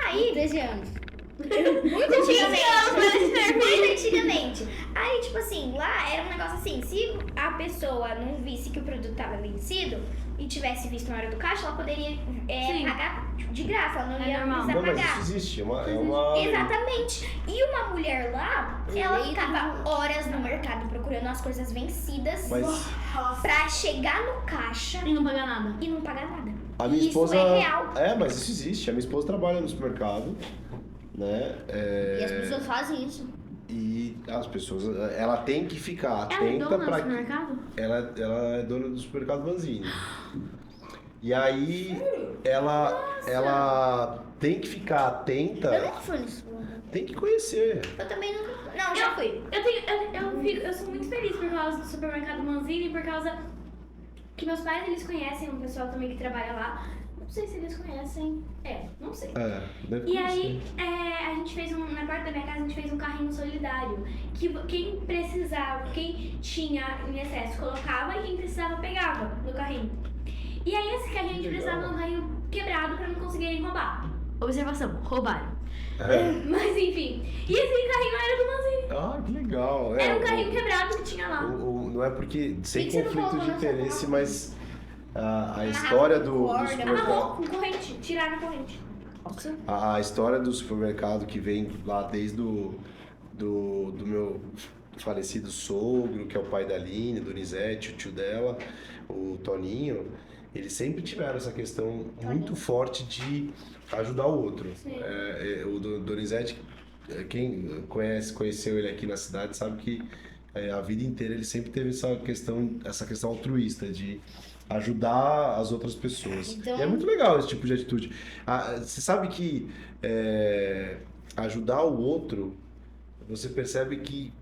D: Aí,
A: 13 anos.
D: muito antigamente. Muito antigamente. Aí, tipo assim, lá era um negócio assim, se a pessoa não visse que o produto tava vencido, e tivesse visto na hora do caixa, ela poderia
B: Sim.
D: pagar de graça, ela não ia
B: normal.
D: precisar
E: Não, mas
D: pagar.
E: isso existe, é uma...
D: Exatamente. E uma mulher lá, ela
A: Lei
D: ficava horas no mercado procurando as coisas vencidas
E: Mas
D: pra chegar no caixa
B: E não pagar nada.
D: e não pagar nada.
E: a minha
D: Isso
E: esposa...
D: é real.
E: Mas isso existe. A minha esposa trabalha no supermercado, né?
A: E as pessoas fazem isso.
E: E as pessoas... Ela tem que ficar
B: Ela é
E: atenta
B: dona do
E: pra...
B: supermercado?
E: Ela é dona do supermercado Vanzini. E aí, ela tem que ficar
A: Eu
E: atenta,
A: nunca fui nisso.
E: tem que conhecer.
D: Eu também nunca. Não, já fui.
B: Eu sou muito feliz por causa do supermercado Manzini, por causa que meus pais, eles conhecem um pessoal também que trabalha lá. Não sei se eles conhecem. Não sei.
E: Deve
B: E
E: conhecer.
B: aí, a gente fez na porta da minha casa, a gente fez um carrinho solidário. Que quem precisava, quem tinha em excesso, colocava e quem precisava, pegava no carrinho. E aí, esse carrinho, a gente precisava de um carrinho quebrado pra não conseguirem roubar. Observação, roubaram. Mas enfim. E esse carrinho era do Manzini.
E: Que legal.
B: Era um carrinho quebrado que tinha lá.
E: Não é porque, sem
D: que você não
E: conflito
D: colocou
E: de
D: na sua
E: interesse,
D: mão?
E: mas a história do
D: corda.
E: supermercado...
B: Amarrou com corrente, tiraram a corrente.
E: A história do supermercado que vem lá desde do meu falecido sogro, que é o pai da Aline, do Donizete, o tio dela, o Toninho, eles sempre tiveram essa questão muito forte de ajudar o outro. O Donizete, quem conheceu ele aqui na cidade, sabe que a vida inteira ele sempre teve essa questão altruísta de ajudar as outras pessoas.
A: Então...
E: E é muito legal esse tipo de atitude. Você sabe que ajudar o outro, você percebe que,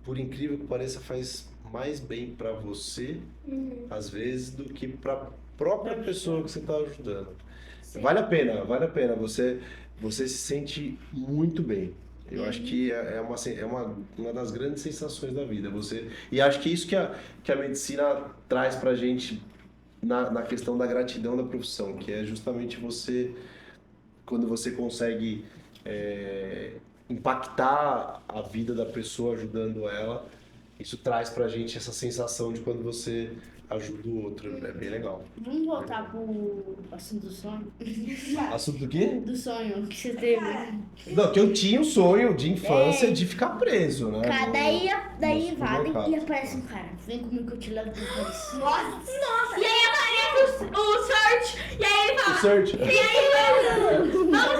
E: por incrível que pareça, faz mais bem pra você, às vezes, do que pra própria pessoa que você tá ajudando. Vale a pena. Você se sente muito bem. Eu acho que é uma das grandes sensações da vida. E acho que isso que a medicina traz pra gente na questão da gratidão da profissão, que é justamente quando você consegue impactar a vida da pessoa ajudando ela, isso traz pra gente essa sensação de quando você ajuda o outro. É bem legal.
A: Vamos voltar pro assunto do sonho.
E: Assunto do quê?
A: Do sonho que você teve.
E: Não, que eu tinha um sonho de infância de ficar preso, né?
A: Cara, daí
E: no
A: invadem
E: supermercado.
A: e aparece um cara. Vem comigo que eu te levo pro polícia.
D: Nossa!
B: E aí aparece o Search, e aí ele
E: O
B: fala,
E: search.
B: e aí vamos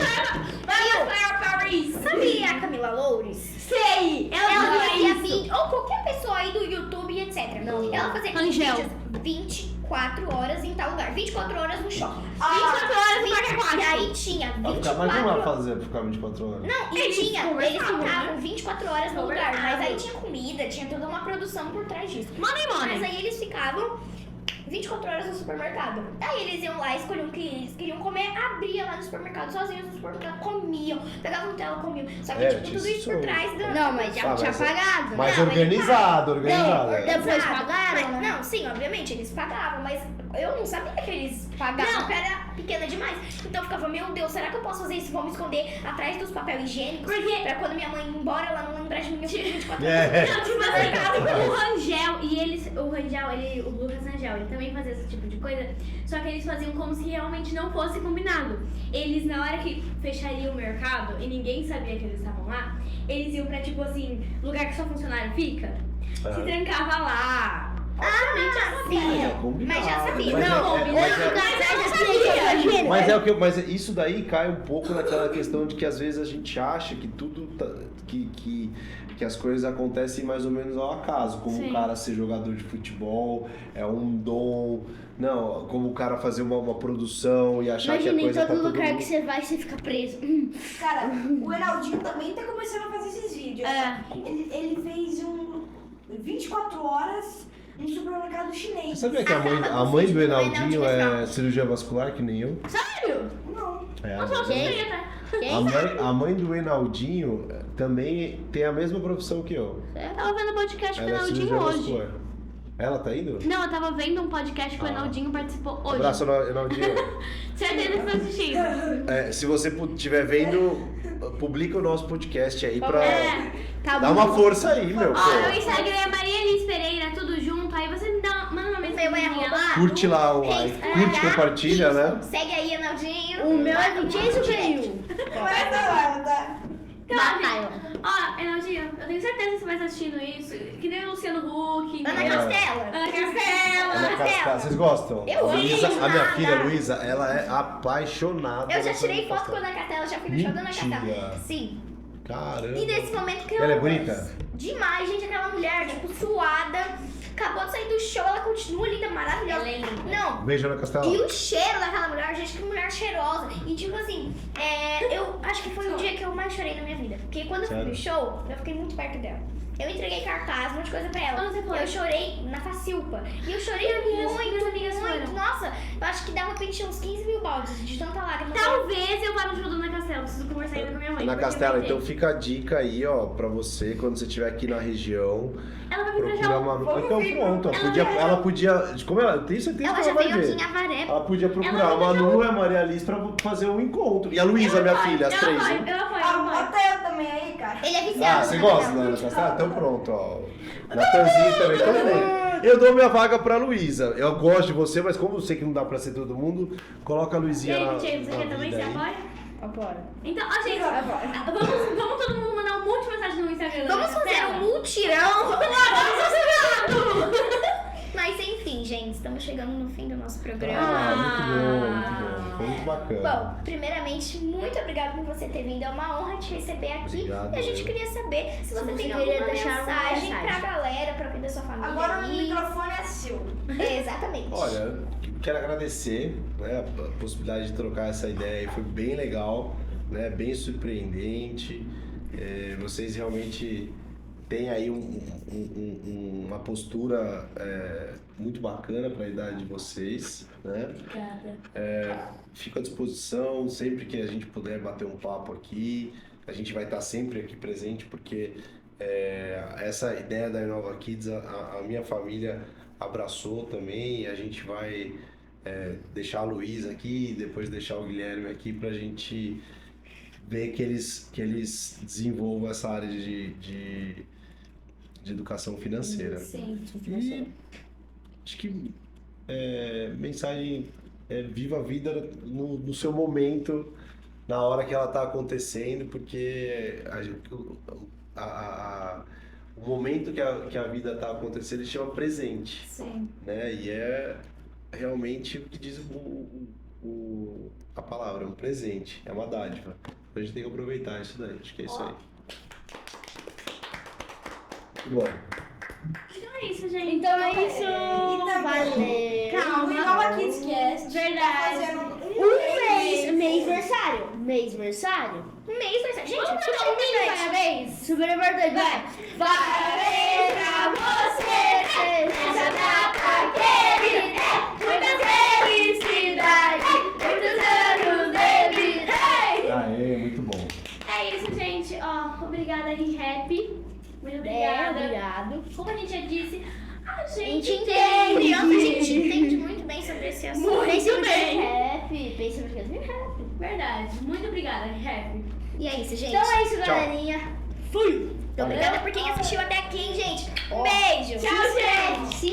B: para Paris.
D: Sabe a Camila Loures?
B: Sei,
D: Ela fazia
B: isso.
D: vídeo, ou qualquer pessoa aí do YouTube, etc.
A: Não.
D: Ela fazia aqueles
B: Angel.
D: vídeos 24 horas em tal lugar, 24 horas no shopping.
B: 24 horas no parque
D: E
B: aquático.
D: aí tinha
E: Vai
D: 24
E: ficar, mas não vai fazer pra ficar 24 horas.
D: Não, e
B: Eles
D: eles
B: conversavam,
D: ficavam 24 horas no lugar,
B: Conversavam.
D: mas aí tinha comida, tinha toda uma produção por trás disso.
B: Money, money.
D: Mas aí eles ficavam 24 horas no supermercado. Aí eles iam lá, escolhiam o que eles queriam comer, abria lá no supermercado, sozinhos no supermercado, comiam, pegavam tela, comiam. Só que, tipo,
E: tinha
D: tudo isso por
E: isso.
D: trás da...
A: Não, mas já tinha pagado.
E: Mas
D: Não,
E: organizado.
A: Depois
D: Exato.
A: pagaram,
D: Mas-
A: né?
D: Não, sim, obviamente, eles pagavam, mas eu não sabia que eles pagavam, porque era pequena demais. Então eu ficava, meu Deus, será que eu posso fazer isso? Vou me esconder atrás dos papel higiênicos, pra quando minha mãe ir embora, ela não lembrar de mim, eu fico 24 horas.
B: Não, tipo assim, o Rangel e eles, o Lucas Rangel, ele também fazia esse tipo de coisa, só que eles faziam como se realmente não fosse combinado. Eles, na hora que fechariam o mercado e ninguém sabia que eles estavam lá, eles iam pra, tipo assim, lugar que só funcionário fica, se trancava lá.
D: Sim, mas já sabia.
E: Mas
D: Não,
E: Mas isso daí cai um pouco naquela questão de que às vezes a gente acha que tudo que as coisas acontecem mais ou menos ao acaso, como
B: Sim.
E: o cara ser jogador de futebol é um dom, não, como o cara fazer uma produção e achar
A: Imagina,
E: que a
A: em
E: coisa tá
A: todo
E: todo
A: lugar
E: mundo...
A: que você vai, você fica preso.
C: Cara, o Enaldinho também tá começando a fazer esses vídeos. Ele fez 24 horas no supermercado chinês.
E: Você sabia que a mãe do Enaldinho é cirurgia vascular, que nem eu?
B: Sério?
C: Não.
E: É,
B: Não sou suspeita.
E: a mãe do Enaldinho também tem a mesma profissão que eu.
B: Eu tava vendo podcast com o
E: Ela é
B: Enaldinho
E: cirurgia
B: hoje.
E: vascular. Ela tá indo?
B: Não, eu tava vendo um podcast que o Enaldinho participou hoje.
E: Abraço, Enaldinho.
B: Certeza que tá assistindo.
E: Se você estiver vendo, publica o nosso podcast aí pra
A: Tá
E: dar uma força aí, meu.
B: Ó,
E: pô.
B: meu Instagram é Maria Elis Pereira, tudo junto. Aí você manda uma mensagem.
D: Meu
B: Naldinha lá.
E: Curte lá o like, curte, compartilha, né?
D: Segue aí, Naldinho.
A: O meu é 26
C: Começa lá, tá?
B: Ó, Enaldinho, eu tenho certeza que você vai estar assistindo isso. Que nem o Luciano Huck.
D: Ana Castela.
B: Ana Castela.
E: Ana Castela, vocês gostam?
D: Eu amo.
E: Luísa, a minha
D: Nada.
E: filha Luísa, ela é apaixonada.
D: Eu já
E: nessa
D: tirei
E: Ana
D: foto com a
E: Castela.
D: Ana Castela, já fui no show da Ana
E: Mentira.
D: Castela. Sim.
E: Caramba.
D: E nesse momento que eu...
E: Ela é bonita?
D: Demais, gente. Aquela mulher, tipo, suada. Acabou de sair do show, ela continua linda, maravilhosa.
B: Ela é linda.
D: Não.
E: Beijo, Ana Castela.
D: E o cheiro daquela mulher, gente, que mulher cheirosa. E tipo assim, eu acho que foi o dia que eu mais chorei na minha vida. Porque quando eu fui
E: Sério?
D: no show, eu fiquei muito perto dela. Eu entreguei cartaz, um monte de coisa pra ela.
B: Onde você foi?
D: Eu chorei na Facilpa. E eu chorei
B: Minhas
D: muito,
B: amigas
D: muito.
B: foram.
D: Nossa, eu acho que dava pra encher uns 15 mil baldes de tanta lágrima.
B: Talvez eu vá no show da Ana Castela. Preciso conversar ainda com minha mãe.
E: Ana
B: porque
E: Castela,
B: vai ter.
E: então fica a dica aí, ó, pra você, quando você estiver aqui na região,
B: Ela vai vir pra
E: procurar
B: já.
E: uma...
C: Vamos
E: Então
C: vir,
E: pronto,
B: ela
E: ela podia... Como ela... Eu tenho certeza
D: Ela
E: que
D: já
E: ela vai
D: veio aqui
E: ver.
D: em Avaré.
E: Ela podia procurar
B: Ela
E: a
B: vai
E: Manu e a Maria Alice pra fazer um encontro. E a Luísa, minha filha, as três, hein?
B: Ela foi.
C: Bota eu também aí, cara.
D: Ele é viciado.
E: Ah, você
D: no
E: gosta da
D: cabelo.
E: Ana Castela? Então pronto, ó. Natanzinho também. Então, bem. Eu dou minha vaga pra Luísa. Eu gosto de você, mas como eu sei que não dá pra ser todo mundo, coloca a
B: E
E: Luizinha na,
B: aí, James, você
E: na
B: quer também?
E: vida
B: Você
E: aí.
B: apoia?
A: Apoia.
B: Então, ó, gente, vamos todo mundo mandar um monte de mensagem no Instagram.
D: Vamos
B: da
D: fazer
B: Castela?
D: um multirão. Mas enfim, gente, estamos chegando no fim do nosso programa.
E: Ah, muito bom, muito bom. Foi muito bacana.
D: Bom, primeiramente, muito obrigada por você ter vindo. É uma honra te receber aqui.
E: Obrigado,
D: E a gente
E: eu.
D: queria saber se você
A: você
D: tem
A: queria
D: alguma
A: deixar alguma
D: mensagem
A: mensagem.
D: pra galera, pra vida da sua família.
C: Agora o
D: aí.
C: microfone é seu.
D: Exatamente.
E: Olha, quero agradecer, né, a possibilidade de trocar essa ideia aí, foi bem legal, né, bem surpreendente. Vocês realmente têm aí uma postura muito bacana para a idade de vocês, né?
B: Obrigada.
E: Fico à disposição, sempre que a gente puder bater um papo aqui, a gente vai estar sempre aqui presente, porque essa ideia da Inova Kids, a minha família abraçou também, e a gente vai deixar a Luísa aqui, depois deixar o Guilherme aqui para a gente ver que eles desenvolvam essa área de educação financeira.
B: Sim.
E: E acho que mensagem viva a vida no seu momento, na hora que ela está acontecendo, porque o momento que a vida está acontecendo ele chama presente,
B: Sim.
E: né? E é realmente o que diz a palavra, é um presente, é uma dádiva. A gente tem que aproveitar isso daí, acho que é isso aí. Bom.
B: Então é isso, gente.
A: Então é isso.
C: também-
A: Valeu.
C: O Inova Kids Cast
B: Verdade.
C: tá fazendo
A: Mêsversário. Mêsversário.
D: Gente,
A: Vamos
D: super
A: cantar um
D: importante.
A: parabéns. Super importante. Vai.
D: Parabéns pra você nessa data querida. Muitas felicidades, muitos anos de vida.
E: Aê, muito bom.
B: É isso, gente. Ó, obrigada, ReHap. Muito obrigada.
A: Obrigado.
B: Como a gente já disse, a
A: A
B: gente
A: gente
B: entende.
D: Criança, a gente entende muito bem sobre esse assunto.
B: Muito bem.
A: Rap. Pensa no que é rap.
B: Verdade. Muito obrigada, ReHap.
D: E é isso, gente.
A: Então é isso,
E: Tchau.
A: galerinha. Fui.
D: Muito obrigada por quem assistiu até aqui, hein, gente. Um beijo.
B: Tchau, gente.
A: Se